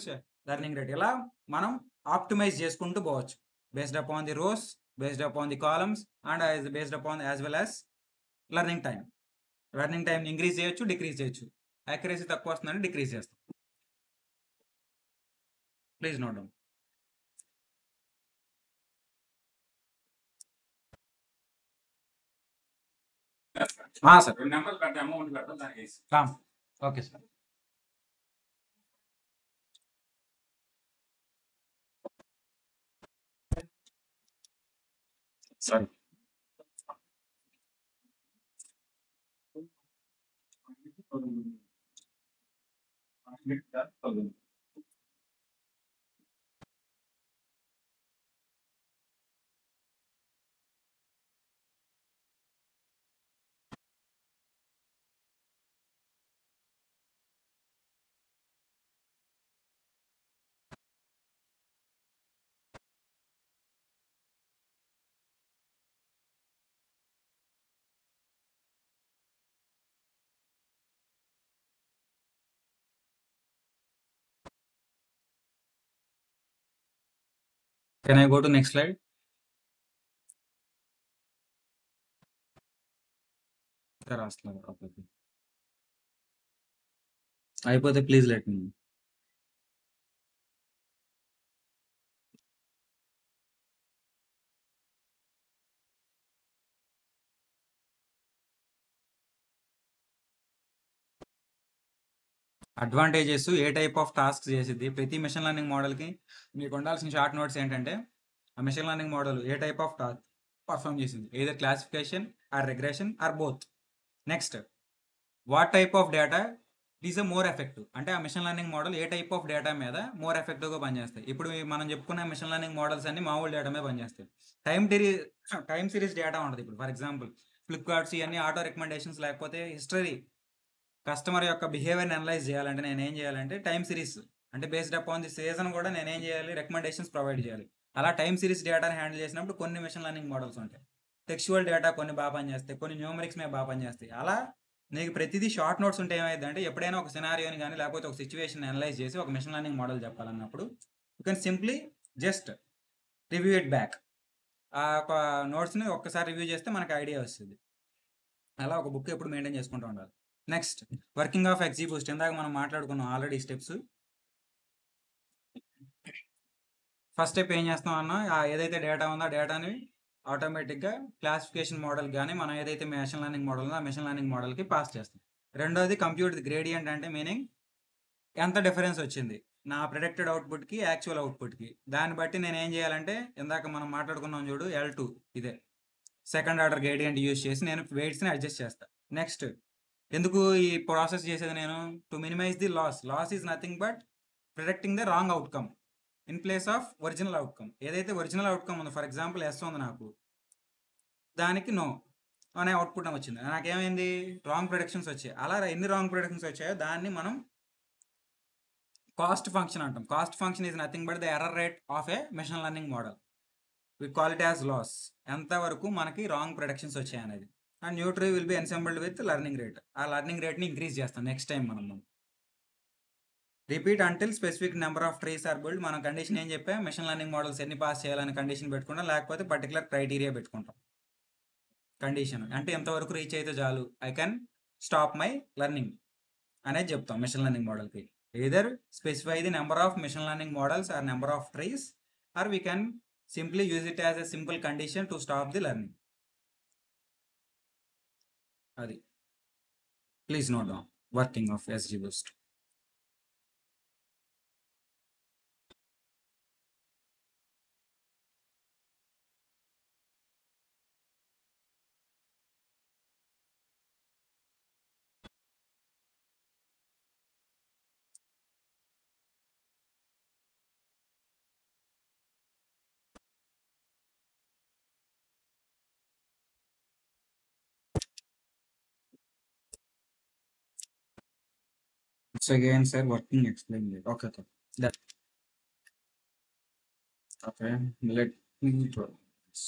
[SPEAKER 1] లెర్నింగ్ రేట్. ఇలా మనం ఆప్టిమైజ్ చేసుకుంటూ పోవచ్చు based upon the rows, based upon the columns and based upon as well as learning time. Learning time increase చేయొచ్చు, డిక్రీజ్ చేయొచ్చు. యాక్యురసీ తక్కువ వస్తుందని డిక్రీజ్ చేస్తాం. Please note down. సార్ 2 నెంబర్లు పెడితే అమౌంట్ పెడతాం దానికి. Okay sir. Sorry. Can I go to next slide? అయిపోతే ప్లీజ్ లెట్ మీ. అడ్వాంటేజెస్, ఏ టైప్ ఆఫ్ టాస్క్ చేసిద్ది ప్రతి మెషిన్ లెర్నింగ్ మోడల్కి మీకు ఉండాల్సిన షార్ట్ నోట్స్ ఏంటంటే ఆ మెషిన్ లెర్నింగ్ మోడల్ ఏ టైప్ ఆఫ్ టాస్క్ పర్ఫామ్ చేసింది, either classification or regression or both. Next, what type of data is a more effective, అంటే ఆ మిషన్ లెర్నింగ్ మోడల్ ఏ టైప్ ఆఫ్ డేటా మీద మోర్ ఎఫెక్టివ్గా పనిచేస్తాయి. ఇప్పుడు మనం చెప్పుకున్న మిషన్ లెర్నింగ్ మోడల్స్ అన్ని మామూలు డేటా మీద పనిచేస్తాయి. టైం సిరీస్ డేటా ఉంటుంది. ఇప్పుడు ఫర్ ఎగ్జాంపుల్ ఫ్లిప్కార్ట్స్ ఇవన్నీ ఆటో రికమెండేషన్స్, లేకపోతే హిస్టరీ, కస్టమర్ యొక్క బిహేవియర్ని అనలైజ్ చేయాలంటే నేను ఏం చేయాలంటే టైం సిరీస్, అంటే బేస్డ్ అపాన్ ది సీజన్ కూడా నేను ఏం చేయాలి, రికమెండేషన్స్ ప్రొవైడ్ చేయాలి. అలా టైం సిరీస్ డేటాని హ్యాండిల్ చేసినప్పుడు కొన్ని మిషన్ లెర్నింగ్ మోడల్స్ ఉంటాయి. టెక్స్చువల్ డేటా కొన్ని బాగా పనిచేస్తాయి, కొన్ని న్యూమరిక్స్ మీద బాగా పనిచేస్తాయి. అలా నీకు ప్రతిదీ షార్ట్ నోట్స్ ఉంటే ఏమైందంటే ఎప్పుడైనా ఒక సినారియోని కానీ లేకపోతే ఒక సిచ్యువేషన్ అనలైజ్ చేసి ఒక మిషన్ లెర్నింగ్ మోడల్ చెప్పాలన్నప్పుడు you can simply just review it back. ఆ ఒక నోట్స్ని ఒక్కసారి రివ్యూ చేస్తే మనకు ఐడియా వస్తుంది. అలా ఒక బుక్ ఎప్పుడు మెయింటైన్ చేసుకుంటూ ఉండాలి. Next working of XGBoost. ఇందాక మనం మాట్లాడుకున్నాం ఆల్రెడీ స్టెప్స్. ఫస్ట్ స్టెప్ ఏం చేస్తాం అన్నా, ఏదైతే డేటా ఉందో ఆ డేటాని ఆటోమేటిక్గా క్లాసిఫికేషన్ మోడల్ కానీ మనం ఏదైతే మెషిన్ లెర్నింగ్ మోడల్ ఉందో ఆ మెషిన్ లెర్నింగ్ మోడల్కి పాస్ చేస్తాం. రెండోది కంప్యూట్ గ్రేడియంట్, అంటే మీనింగ్ ఎంత డిఫరెన్స్ వచ్చింది నా ప్రిడిక్టెడ్ అవుట్పుట్కి యాక్చువల్ అవుట్పుట్కి. దాన్ని బట్టి నేను ఏం చేయాలంటే ఇందాక మనం మాట్లాడుకున్నాం చూడు L2, ఇదే సెకండ్ ఆర్డర్ గ్రేడియంట్ యూజ్ చేసి నేను వెయిట్స్ని అడ్జస్ట్ చేస్తాను. నెక్స్ట్ ఎందుకు ఈ ప్రాసెస్ చేసేది నేను, to minimize the loss is nothing but predicting the wrong outcome in place of original outcome. ఏదైతే ఒరిజినల్ అవుట్కమ్ ఉందో, ఫర్ ఎగ్జాంపుల్ S ఉంది నాకు, దానికి నో అనే అవుట్పుట్ వచ్చింది, నాకేమైంది రాంగ్ ప్రొడిక్షన్స్ వచ్చాయి. అలా ఎన్ని రాంగ్ ప్రొడిక్షన్స్ వచ్చాయో దాన్ని మనం కాస్ట్ ఫంక్షన్ అంటాం. Cost function is nothing but the error rate of a machine learning model. We call it as loss. ఎంతవరకు మనకి రాంగ్ ప్రొడిక్షన్స్ వచ్చాయి అనేది. And new tree will be ensembled with learning rate. ఆ learning రేట్ని increase చేస్తాం next time మనం. Repeat until specific number of trees are build. మనం condition ఏం చెప్పా, మెషిన్ లెర్నింగ్ మోడల్స్ ఎన్ని పాస్ చేయాలని కండిషన్ పెట్టుకుంటాం, లేకపోతే పర్టికులర్ క్రైటీరియా పెట్టుకుంటాం. కండిషన్ అంటే ఎంతవరకు రీచ్ అయితే చాలు, I can stop my learning అనేది చెప్తాం మెషిన్ లెర్నింగ్ మోడల్కి. either specify the number of machine learning models or number of trees, or we can simply use it as a simple condition to stop the learning. Adi, please note down working of XGBoost. So again, sir, working explain it. Okay, that. Okay, let me draw this.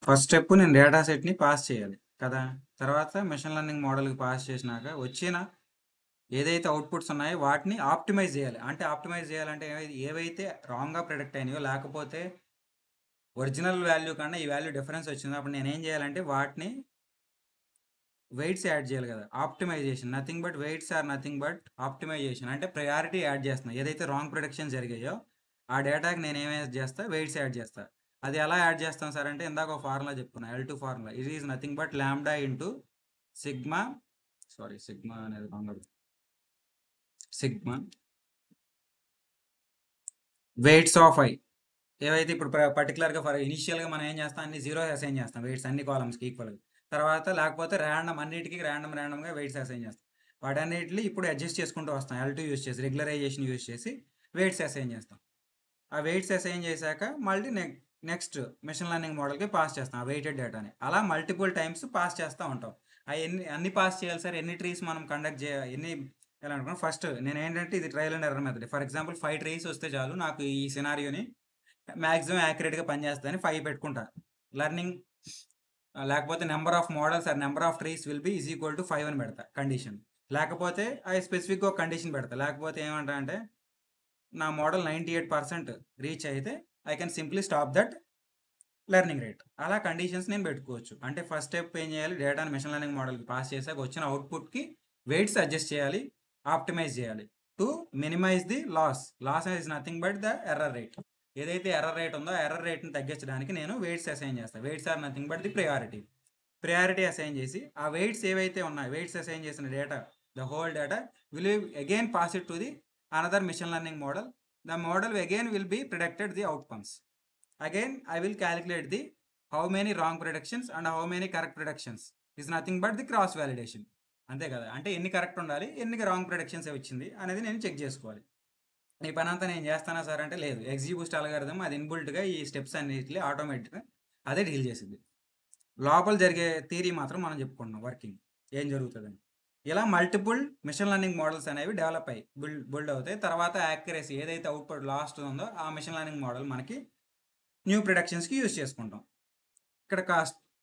[SPEAKER 1] First step నేను data సెట్ని pass చేయాలి కదా. తర్వాత machine learning మోడల్కి pass చేసినాక వచ్చిన ఏదైతే outputs ఉన్నాయో వాటిని ఆప్టిమైజ్ చేయాలి. అంటే ఆప్టిమైజ్ చేయాలంటే ఏవైతే రాంగ్గా ప్రిడిక్ట్ అయినాయో, లేకపోతే ఒరిజినల్ వాల్యూ కన్నా ఈ వాల్యూ డిఫరెన్స్ వచ్చింది, అప్పుడు నేను ఏం చేయాలంటే వాటిని వెయిట్స్ యాడ్ చేయాలి కదా. Optimization nothing but weights are nothing but optimization. అంటే ప్రయారిటీ యాడ్ చేస్తున్నా. ఏదైతే రాంగ్ ప్రొడిక్షన్ జరిగాయో ఆ డేటాకి నేను ఏమేమి చేస్తా, వెయిట్స్ యాడ్ చేస్తా. అది ఎలా యాడ్ చేస్తాం సార్ అంటే ఇందాక ఒక ఫార్ములా చెప్పుకున్నా, L2 formula. It is nothing but lambda into sigma అనేది wrong, sigma weights of i. ఏవైతే ఇప్పుడు పర్టికులర్గా ఫర్ ఇనిషియల్గా మనం ఏం చేస్తాం, అన్ని జీరో అసైన్ చేస్తాం వెయిట్స్ అన్ని కాలమ్స్కి ఈక్వల్గా. తర్వాత లేకపోతే అన్నిటికీ ర్యాండమ్గా వెయిట్స్ అసైన్ చేస్తాం. వాటన్నిటిని ఇప్పుడు అడ్జస్ట్ చేసుకుంటూ వస్తాం. L2 యూస్ చేసి, రెగ్యులరైజేషన్ యూస్ చేసి వెయిట్స్ అసైన్ చేస్తాం. ఆ వెయిట్స్ అసైన్ చేశాక మళ్ళీ నెక్స్ట్ మెషిన్ లెర్నింగ్ మోడల్కి పాస్ చేస్తాం ఆ వెయిటెడ్ డేటాని. అలా మల్టిపుల్ టైమ్స్ పాస్ చేస్తూ ఉంటాం. అన్ని పాస్ చేయాలి సార్, ఎన్ని ట్రీస్ మనం కండక్ట్ చేయాలి, ఎన్ని ఎలా అనుకున్నాం. ఫస్ట్ నేను ఏంటంటే ఇది trial and error method. For example 5 trees వస్తే చాలు నాకు ఈ సినారియోని మ్యాక్సిమం యాక్యురేట్గా పనిచేస్తుందని 5 పెట్టుకుంటా. లెర్నింగ్ లేకపోతే number of models or number of trees will be is equal to 5 అని పెడతా కండిషన్. లేకపోతే అది స్పెసిఫిక్గా ఒక కండిషన్ పెడతా. లేకపోతే ఏమంటా అంటే నా మోడల్ 98% రీచ్ అయితే I can simply stop that learning rate. అలా కండిషన్స్ నేను పెట్టుకోవచ్చు. అంటే ఫస్ట్ స్టెప్ ఏం చేయాలి, డేటాని మెషిన్ లెర్నింగ్ మోడల్కి పాస్ చేశాక వచ్చిన అవుట్పుట్కి వెయిట్స్ అడ్జస్ట్ చేయాలి, ఆప్టిమైజ్ చేయాలి to minimize the loss. Is nothing but the error rate. ఏదైతే ఎర్రర్ రేట్ ఉందో ఎర్రర్ రేట్ని తగ్గించడానికి నేను వెయిట్స్ అసైన్ చేస్తాను. Weights are nothing but the priority assign చేసి ఆ వెయిట్స్ ఏవైతే ఉన్నాయో వెయిట్స్ అసైన్ చేసిన data, the whole data will again pass it to the another machine learning model. The model again will be predicted the outcomes. Again, I will calculate the how many wrong predictions and how many correct predictions is nothing but the cross validation. అంతే కదా. అంటే ఎన్ని correct ఉండాలి, ఎన్ని wrong predictions వచ్చింది అనేది నేను check చేసుకోవాలి. ఈ పని అంతా నేను చేస్తానా సార్ అంటే లేదు. XGBoost అల్గారిథం అది ఇన్బుల్ట్గా ఈ స్టెప్స్ అన్నిటిని ఆటోమేటిక్గా అదే డీల్ చేసింది. లోపల జరిగే థియరీ మాత్రం మనం చెప్పుకుంటున్నాం వర్కింగ్ ఏం జరుగుతుందని. ఇలా మల్టిపుల్ మిషన్ లెర్నింగ్ మోడల్స్ అనేవి డెవలప్ అయ్యి బిల్డ్ అవుతాయి. తర్వాత యాక్యురసీ ఏదైతే అవుట్పుట్ లాస్ట్ ఉందో ఆ మిషన్ లెర్నింగ్ మోడల్ మనకి న్యూ ప్రొడక్షన్స్కి యూజ్ చేసుకుంటాం. ఇక్కడ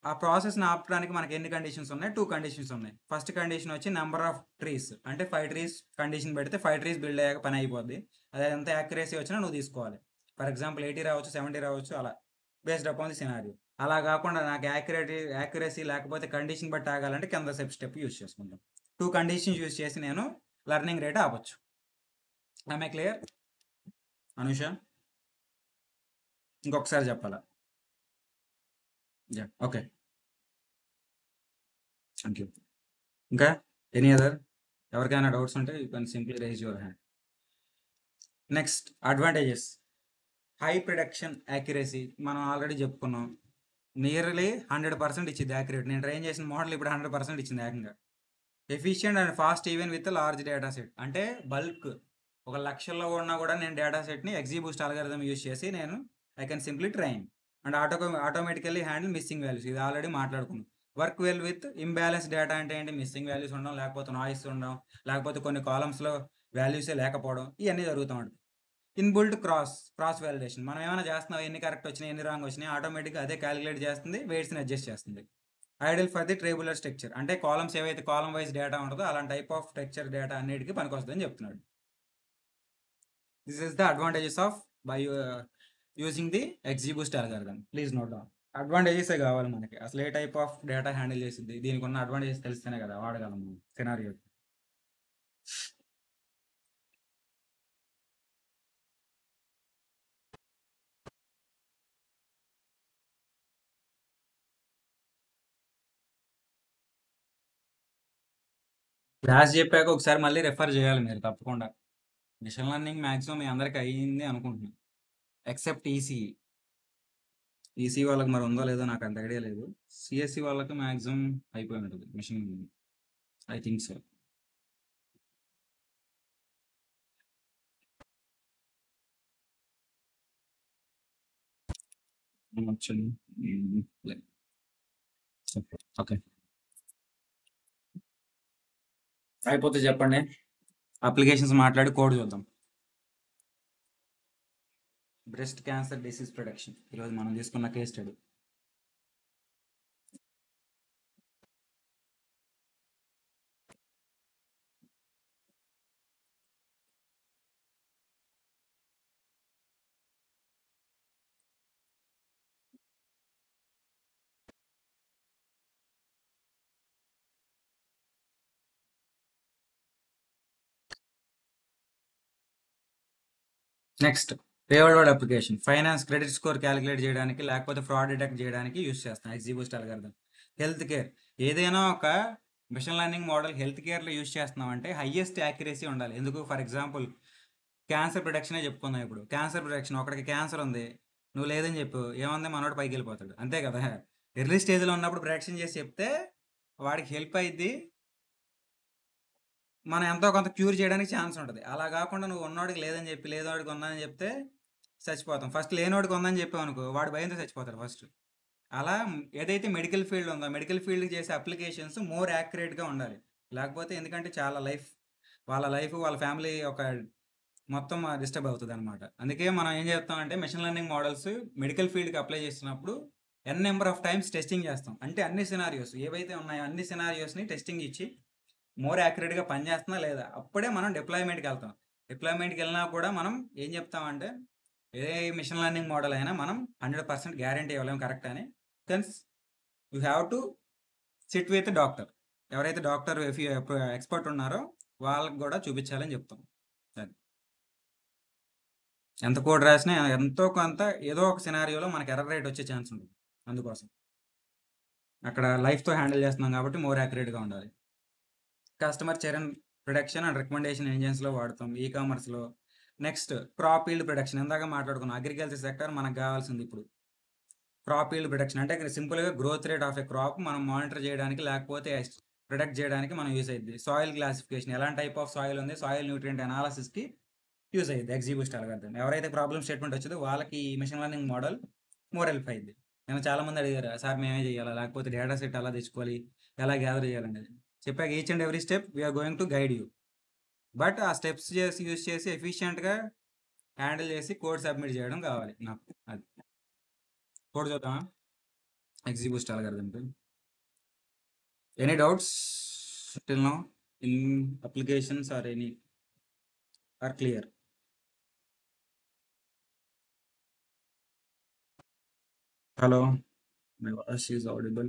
[SPEAKER 1] ఆ ప్రాసెస్ని ఆపడానికి మనకి ఎన్ని కండిషన్స్ ఉన్నాయి? 2 కండిషన్స్ ఉన్నాయి. ఫస్ట్ కండిషన్ వచ్చి నెంబర్ ఆఫ్ ట్రీస్, అంటే 5 ట్రీస్ కండిషన్ పెడితే 5 ట్రీస్ బిల్డ్ అయ్యాక పని అయిపోద్ది. అదే ఎంత యాక్యురసీ వచ్చినా నువ్వు తీసుకోవాలి. ఫర్ ఎగ్జాంపుల్ 80 రావచ్చు, 70 రావచ్చు, అలా బేస్డ్ అపాన్ ది సినారియో. అలా కాకుండా నాకు యాక్యురసీ లేకపోతే కండిషన్ బట్టి ఆగాలంటే కింద స్టెప్ యూజ్ చేసుకుంటాం. 2 కండిషన్స్ యూజ్ చేసి నేను లెర్నింగ్ రేట్ ఆపొచ్చు. ఆమె క్లియర్ అనుష? ఇంకొకసారి చెప్పాలా? Okay, thank you. ఇంకా ఎనీ అదర్? ఎవరికైనా డౌట్స్ ఉంటే you can simply rise your hand. Next advantages. High production accuracy మనం ఆల్రెడీ చెప్పుకున్నాం. నియర్లీ 100% ఇచ్చింది యాక్యురేట్. నేను ట్రైన్ చేసిన మోడల్ ఇప్పుడు 100% ఇచ్చింది ఏకంగా. Efficient and fast even with large data set. అంటే బల్క్ ఒక లక్షల్లో ఉన్నా కూడా నేను డేటా సెట్ని XGBoost అల్గారిథం యూజ్ చేసి నేను I can simply train and automatically handle missing values. ఇది ఆల్రెడీ మాట్లాడుకున్నాం. Work well with imbalance data అంటే ఏంటి? మిస్సింగ్ వాల్యూస్ ఉండడం, లేకపోతే నాయిస్ ఉండడం, లేకపోతే కొన్ని కాలమ్స్లో వాల్యూసే లేకపోవడం, ఇవన్నీ జరుగుతూ ఉంటుంది. Inbuilt cross validation. మనం ఏమైనా చేస్తున్నాం, ఎన్ని కరెక్ట్ వచ్చినాయి ఎన్ని రాంగ్ వచ్చినాయి ఆటోమేటిక్గా అదే క్యాలిక్యులేట్ చేస్తుంది, వెయిట్స్ని అడ్జస్ట్ చేస్తుంది. Ideal for the tabular structure. అంటే కాలమ్స్ ఏవైతే కాలమ్ వైజ్ డేటా ఉంటుందో అలాంటి టైప్ ఆఫ్ స్ట్రక్చర్ డేటా అన్నిటికీ పనికొస్తుందని చెప్తున్నాడు. This is the advantages of by using the XGBoost algorithm. Please note down. Advantages కావాలి మనకి. అసలు ఏ టైప్ ఆఫ్ డేటా హ్యాండిల్ చేసింది, దీనికి ఉన్న అడ్వాంటేజెస్ తెలిస్తేనే కదా వాడగలము సినారియో. క్లాస్ చెప్పాక ఒకసారి మళ్ళీ రెఫర్ చేయాలి మీరు తప్పకుండా. మిషన్ లెర్నింగ్ మ్యాక్సిమం మీ అందరికి అయ్యింది అనుకుంటున్నాను, ఎక్సెప్ట్ ఈసీ వాళ్ళకి మరి ఉందో లేదో నాకు అంత ఐడియా లేదు. సిఎస్సి వాళ్ళకి మ్యాక్సిమం అయిపోయి ఉంటుంది machine learning, I think so. Okay, అయిపోతే చెప్పండి. అప్లికేషన్స్ మాట్లాడి కోడ్ చూద్దాం. బ్రెస్ట్ క్యాన్సర్ డిసీజ్ ప్రొడక్షన్ ఈరోజు మనం తీసుకున్న case study. Next favoured application. Finance credit score calculate చేయడానికి, లేకపోతే ఫ్రాడ్ డిటెక్ట్ చేయడానికి యూస్ చేస్తాం XGBoost అల్గారిథం. Health care. ఏదైనా ఒక మిషన్ లెర్నింగ్ మోడల్ హెల్త్ కేర్లో యూస్ చేస్తున్నాం అంటే హైయెస్ట్ యాక్యురసీ ఉండాలి. ఎందుకు? ఫర్ ఎగ్జాంపుల్ క్యాన్సర్ ప్రొడక్షనే చెప్పుకుందాం. ఇప్పుడు క్యాన్సర్ ప్రొడక్షన్, ఒకడికి క్యాన్సర్ ఉంది, నువ్వు లేదని చెప్పు, ఏముంది మనోడు పైకి వెళ్ళిపోతాడు, అంతే కదా. ఎర్లీ స్టేజ్లో ఉన్నప్పుడు ప్రొడక్షన్ చేసి చెప్తే వాడికి హెల్ప్ అయ్యిద్ది, మనం ఎంతో కొంత క్యూర్ చేయడానికి ఛాన్స్ ఉంటుంది. అలా కాకుండా నువ్వు ఉన్నోడికి లేదని చెప్పి లేదోడికి ఉందని చెప్తే చచ్చిపోతాం. ఫస్ట్ లేనోడికి ఉందని చెప్పావు అనుకో, వాడు భయంతో చచ్చిపోతాడు ఫస్ట్. అలా ఏదైతే మెడికల్ ఫీల్డ్ ఉందో మెడికల్ ఫీల్డ్కి చేసే అప్లికేషన్స్ మోర్ యాక్యురేట్గా ఉండాలి. లేకపోతే ఎందుకంటే చాలా వాళ్ళ లైఫ్ వాళ్ళ ఫ్యామిలీ ఒక మొత్తం డిస్టర్బ్ అవుతుంది అనమాట. అందుకే మనం ఏం చేస్తామంటే మిషన్ లెర్నింగ్ మోడల్స్ మెడికల్ ఫీల్డ్కి అప్లై చేస్తున్నప్పుడు నెంబర్ ఆఫ్ టైమ్స్ టెస్టింగ్ చేస్తాం. అంటే అన్ని సినారియోస్ ఏవైతే ఉన్నాయో అన్ని సినారియోస్ని టెస్టింగ్ ఇచ్చి మోర్ యాక్యురేట్గా పనిచేస్తున్నా లేదా అప్పుడే మనం డిప్లాయ్మెంట్కి వెళ్తాం. డిప్లాయ్మెంట్కి వెళ్ళినా కూడా మనం ఏం చెప్తామంటే ఏ మిషన్ లెర్నింగ్ మోడల్ అయినా మనం 100% గ్యారంటీ ఇవ్వలేము కరెక్ట్ అని. Then you have to sit with doctor. ఎవరైతే డాక్టర్ ఎక్స్పర్ట్ ఉన్నారో వాళ్ళకి కూడా చూపించాలని చెప్తాం. అది ఎంత కోడ్ రాసినా ఎంతో కొంత ఏదో ఒక సినారియోలో మనకి ఎర్రర్ రేట్ వచ్చే ఛాన్స్ ఉంటుంది. అందుకోసం అక్కడ లైఫ్తో హ్యాండిల్ చేస్తున్నాం కాబట్టి మోర్ యాక్యురేట్గా ఉండాలి. Customer churn production and recommendation ఇంజిన్స్లో వాడతాం, ఈకామర్స్లో. నెక్స్ట్ క్రాప్ ఈల్డ్ ప్రొడక్షన్, ఇందాక మాట్లాడుకున్నాం. అగ్రికల్చర్ సెక్టర్ మనకు కావాల్సింది ఇప్పుడు క్రాప్ ఈల్డ్ ప్రొడక్షన్. అంటే సింపుల్గా growth rate of a crop మనం మానిటర్ చేయడానికి లేకపోతే ప్రొడక్ట్ చేయడానికి మనం యూస్ అయ్యింది. సాయిల్ క్లాసిఫికేషన్, ఎలాంటి టైప్ ఆఫ్ సాయిల్ ఉంది, సాయిల్ న్యూట్రియంట్ అనాలిసిస్కి యూస్ అయ్యింది XGBoost అల్గారిథం. ఎవరైతే ప్రాబ్లమ్ స్టేట్మెంట్ వచ్చిందో వాళ్ళకి ఈ machine learning model more help అయ్యింది. నేను చాలామంది అడిగారు, సార్ మేమే చేయాలా, లేకపోతే డేటా సెట్ ఎలా తెచ్చుకోవాలి, ఎలా గ్యాదర్ చేయాలనేది. చెప్పాక each and every step we are going to guide you. But ఆ స్టెప్స్ యూజ్ చేసి ఎఫిషియెంట్గా హ్యాండిల్ చేసి కోడ్ సబ్మిట్ చేయడం కావాలి నాకు. అది కోడ్ చూద్దామా execute algorithm. Any doubts till now in applications are any are clear? Hello, my voice is audible.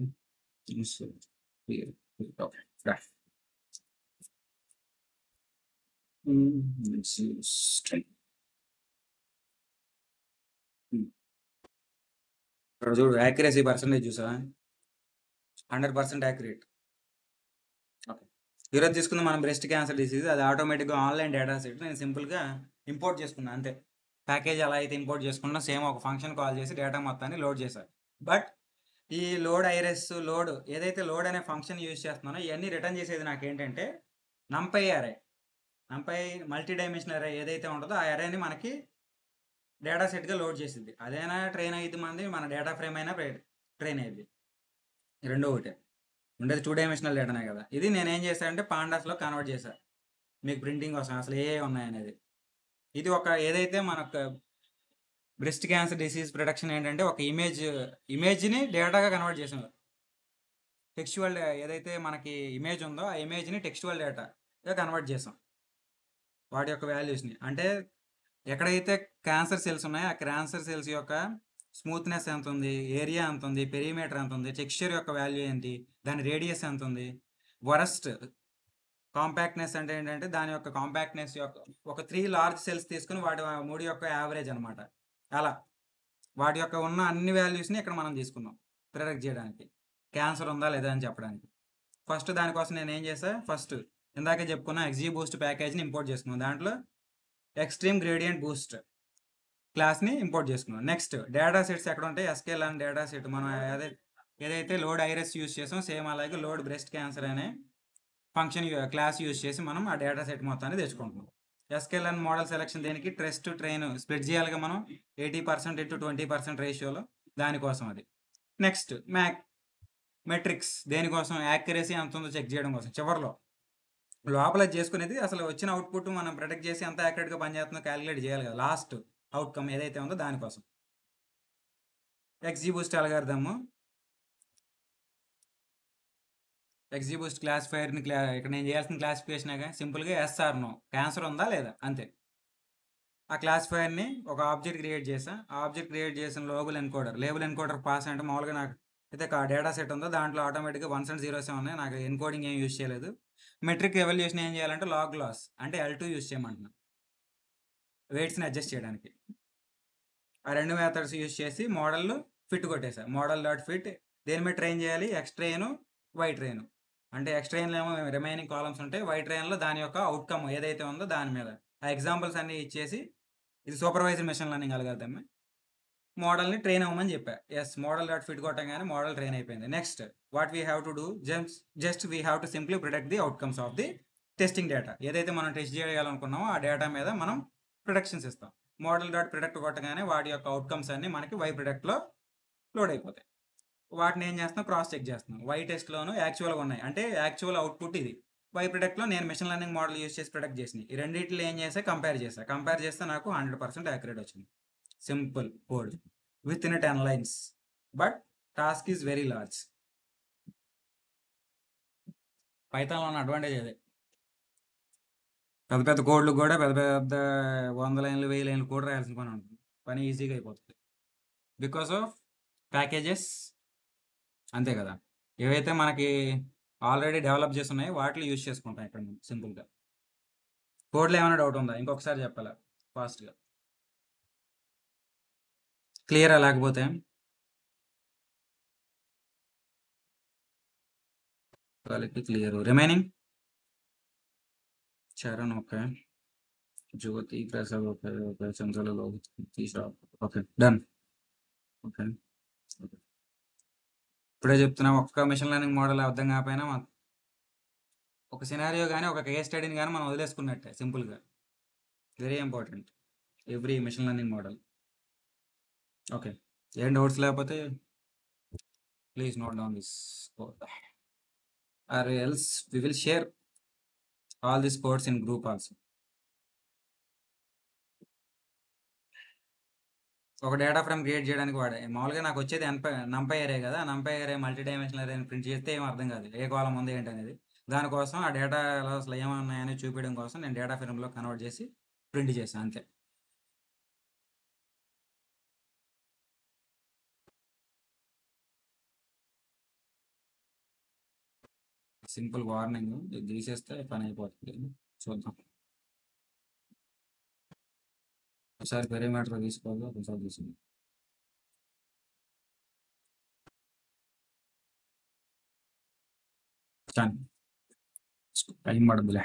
[SPEAKER 1] So, clear. Okay, right. Let's use string. ఇక్కడ చూడు యాక్యురసీ పర్సెంటేజ్ చూసావా, 100% యాక్యురేట్. ఓకే, ఈరోజు తీసుకుందాం మనం బ్రెస్ట్ క్యాన్సర్ డిసీజ్. అది ఆటోమేటిక్గా online data set నేను సింపుల్గా ఇంపోర్ట్ చేసుకున్నాను అంతే. ప్యాకేజ్ ఎలా అయితే ఇంపోర్ట్ చేసుకున్నా సేమ్ ఒక ఫంక్షన్ కాల్ చేసి డేటా మొత్తాన్ని లోడ్ చేశాను. బట్ ఈ లోడ్ ఐరెస్ లోడ్ ఏదైతే లోడ్ అనే ఫంక్షన్ యూజ్ చేస్తున్నానో ఇవన్నీ రిటర్న్ చేసేది నాకు ఏంటంటే నంపై అరే. నంపై మల్టీ డైమెన్షనల్ అరే ఏదైతే ఉంటుందో ఆ అరేని మనకి డేటా సెట్గా లోడ్ చేసింది. అదైనా ట్రైన్ అయ్యింది మంది, మన డేటా ఫ్రేమ్ అయినా ట్రైన్ అయ్యింది. రెండో ఒకటే ఉండేది 2 డైమెన్షనల్ డేటానే కదా. ఇది నేను ఏం చేశానంటే పాండాస్లో కన్వర్ట్ చేశాను మీకు ప్రింటింగ్ కోసం అసలు ఏ ఉన్నాయనేది. ఇది ఒక ఏదైతే మనకు బ్రెస్ట్ క్యాన్సర్ డిసీజ్ ప్రొడక్షన్ ఏంటంటే ఒక ఇమేజ్ని డేటాగా కన్వర్ట్ చేసాం. టెక్స్చువల్ ఏదైతే మనకి ఇమేజ్ ఉందో ఆ ఇమేజ్ని టెక్స్చువల్ డేటాగా కన్వర్ట్ చేసాం. వాటి యొక్క వాల్యూస్ని అంటే ఎక్కడైతే క్యాన్సర్ సెల్స్ ఉన్నాయో ఆ క్యాన్సర్ సెల్స్ యొక్క స్మూత్నెస్ ఎంత ఉంది, ఏరియా ఎంత ఉంది, పెరిమీటర్ ఎంత ఉంది, టెక్స్చర్ యొక్క వాల్యూ ఏంటి, దాని రేడియస్ ఎంత ఉంది, వరస్ట్ కాంపాక్ట్నెస్ అంటే ఏంటంటే దాని యొక్క కాంపాక్ట్నెస్ యొక్క ఒక 3 లార్జ్ సెల్స్ తీసుకుని వాటి 3 యొక్క యావరేజ్ అనమాట. అలా వాటి యొక్క ఉన్న అన్ని వాల్యూస్ని ఇక్కడ మనం తీసుకున్నాం ప్రిడిక్ట్ చేయడానికి క్యాన్సర్ ఉందా లేదా అని చెప్పడానికి. ఫస్ట్ దానికోసం నేను ఏం చేసా, ఫస్ట్ ఇందాకే చెప్పుకున్నా XGBoost ప్యాకేజ్ని ఇంపోర్ట్ చేసుకున్నాను. దాంట్లో ఎక్స్ట్రీమ్ గ్రేడియంట్ బూస్ట్ క్లాస్ని ఇంపోర్ట్ చేసుకున్నాం. నెక్స్ట్ డేటా సెట్స్ ఎక్కడ ఉంటాయి, SQL అండ్ డేటా సెట్ మనం ఏదైతే లోడ్ ఐరెస్ యూజ్ చేసాం సేమ్ అలాగే లోడ్ బ్రెస్ట్ క్యాన్సర్ అనే ఫంక్షన్ క్లాస్ యూజ్ చేసి మనం ఆ డేటా సెట్ మొత్తాన్ని తెచ్చుకుంటున్నాం. SQL అండ్ మోడల్ సెలెక్షన్ దేనికి, ట్రెస్ట్ ట్రైన్ స్ప్లిట్ చేయాలిగా మనం 80% × 20% రేషియోలో, దానికోసం అది. నెక్స్ట్ మెట్రిక్స్ దేనికోసం, యాక్యురసీ ఎంత ఉందో చెక్ చేయడం కోసం. చివరిలో లోపల చేసుకునేది అసలు వచ్చిన అవుట్పుట్ మనం ప్రొటెక్ట్ చేసి ఎంత యాక్యురేట్గా పనిచేస్తుందో క్యాలిక్యులేట్ చేయాలి కదా, లాస్ట్ అవుట్కమ్ ఏదైతే ఉందో దానికోసం. XGBoost అల్గారిథమ్, XGBoost క్లాసిఫైర్ని ఇక్కడ నేను చేయాల్సిన క్లాసిఫికేషన్గా సింపుల్గా SR నో క్యాన్సర్ ఉందా లేదా అంతే. ఆ క్లాసిఫైర్ని ఒక ఆబ్జెక్ట్ క్రియేట్ చేసా. ఆ ఆబ్జెక్ట్ క్రియేట్ చేసిన లేబుల్ ఎన్కోడర్ పాస్ అంటే మామూలుగా నాకు అయితే డేటా సెట్ ఉందో దాంట్లో ఆటోమేటిక్గా 1s and 0s ఉన్నాయి. నాకు ఎన్కోడింగ్ ఏం యూజ్ చేయలేదు. మెట్రిక్ ఎవల్యూషన్ ఏం చేయాలంటే లాగ్ లాస్ అంటే L2 యూజ్ చేయమంటున్నాను వెయిట్స్ని అడ్జస్ట్ చేయడానికి. ఆ 2 మెథడ్స్ యూజ్ చేసి మోడల్ ఫిట్ కొట్టేసా. మోడల్ డాట్ ఫిట్ దేని మీద ట్రైన్ చేయాలి, X ట్రైన్ Y ట్రైన్. అంటే X ట్రైన్లో ఏమో రిమైనింగ్ కాలమ్స్ ఉంటాయి, Y ట్రైన్లో దాని యొక్క అవుట్కమ్ ఏదైతే ఉందో దాని మీద ఆ ఎగ్జాంపుల్స్ అన్ని ఇచ్చేసి ఇది సూపర్వైజర్ మెషిన్ లెర్నింగ్ అల్గారిథమ్ మోడల్ని ట్రైన్ అవ్వమని చెప్పా. ఎస్, మోడల్ డాట్ ఫిట్ కొట్టగానే మోడల్ ట్రైన్ అయిపోయింది. Next what we have to do, just we have to simply protect the outcomes of the testing data. ఏదైతే మనం టెస్ట్ చేయాలనుకున్నామో ఆ డేటా మీద మనం ప్రొటెక్షన్స్ ఇస్తాం. మోడల్ డాట్ ప్రొడక్ట్ కొట్టగానే వాటి యొక్క అవుట్కమ్స్ అన్ని మనకి వై ప్రొడక్ట్లో లోడ్ అయిపోతాయి. వాటిని ఏం చేస్తున్నాం, క్రాస్ చెక్ చేస్తున్నాం. వై టెస్ట్లోనూ యాక్చువల్గా ఉన్నాయి అంటే యాక్చువల్ అవుట్పుట్ ఇది. వై ప్రొడక్ట్లో నేను మెషిన్ లెర్నింగ్ మోడల్ యూజ్ చేసి ప్రొడక్ట్ చేసినాయి. ఈ రెండింటిలో ఏం చేసా, కంపేర్ చేస్తే నాకు 100% యాక్యురేట్ వచ్చింది. Simple code with in 10 lines, but task is very large. పైథాన్లో ఉన్న అడ్వాంటేజ్ అదే. పెద్ద పెద్ద కోడ్లు కూడా పెద్ద పెద్ద 100 lines 1000 lines కోడ్ రాయాల్సిన పని ఉంటుంది. పని ఈజీగా అయిపోతుంది బికాస్ ఆఫ్ ప్యాకేజెస్. అంతే కదా, ఏవైతే మనకి ఆల్రెడీ డెవలప్ చేసి ఉన్నాయో వాటిని యూజ్ చేసుకుంటాం ఇక్కడ మనం సింపుల్గా. కోడ్లో ఏమైనా డౌట్ ఉందా, ఇంకొకసారి చెప్పాలా ఫాస్ట్గా, క్లియరా? లేకపోతే క్లియర్. రిమైనింగ్ చరణ్ ఓకే, జ్యోతి ప్రసాద్ ఓకే, ఓకే చంద్రలో తీసా ఓకే, డన్. ఓకే, ఇప్పుడే చెప్తున్నా, ఒక్క మిషన్ లెర్నింగ్ మోడల్ అర్థం కాకపోయినా ఒక సినారియో కానీ ఒక కేస్ స్టడీని కానీ మనం వదిలేసుకున్నట్టే సింపుల్గా. Very important every machine learning model. Okay, ఏం డౌట్స్ లేకపోతే please note down this. or else we will share all these codes in group also. ఒక డేటా ఫ్రేమ్ క్రియేట్ చేయడానికి వాడే మామూలుగా నాకు వచ్చేది నంపై అరే కదా, నంపై అరే మల్టీ డైమెన్షనల్ అరే ప్రింట్ చేస్తే ఏం అర్థం కాదు ఏ కాలం ఉంది ఏంటి అనేది. దానికోసం ఆ డేటా అసలు ఏమన్నాయని చూపించడం కోసం నేను డేటా ఫ్రేమ్లో కన్వర్ట్ చేసి ప్రింట్ చేశాను అంతే. సింపుల్ వార్నింగ్, ఇది తీసేస్తే పని అయిపోతుంది. చూద్దాం ఒకసారి పెరిమీటర్ తీసుకోవాలి, ఒకసారి తీసుకుందాం. టైం పడుతుందిలే.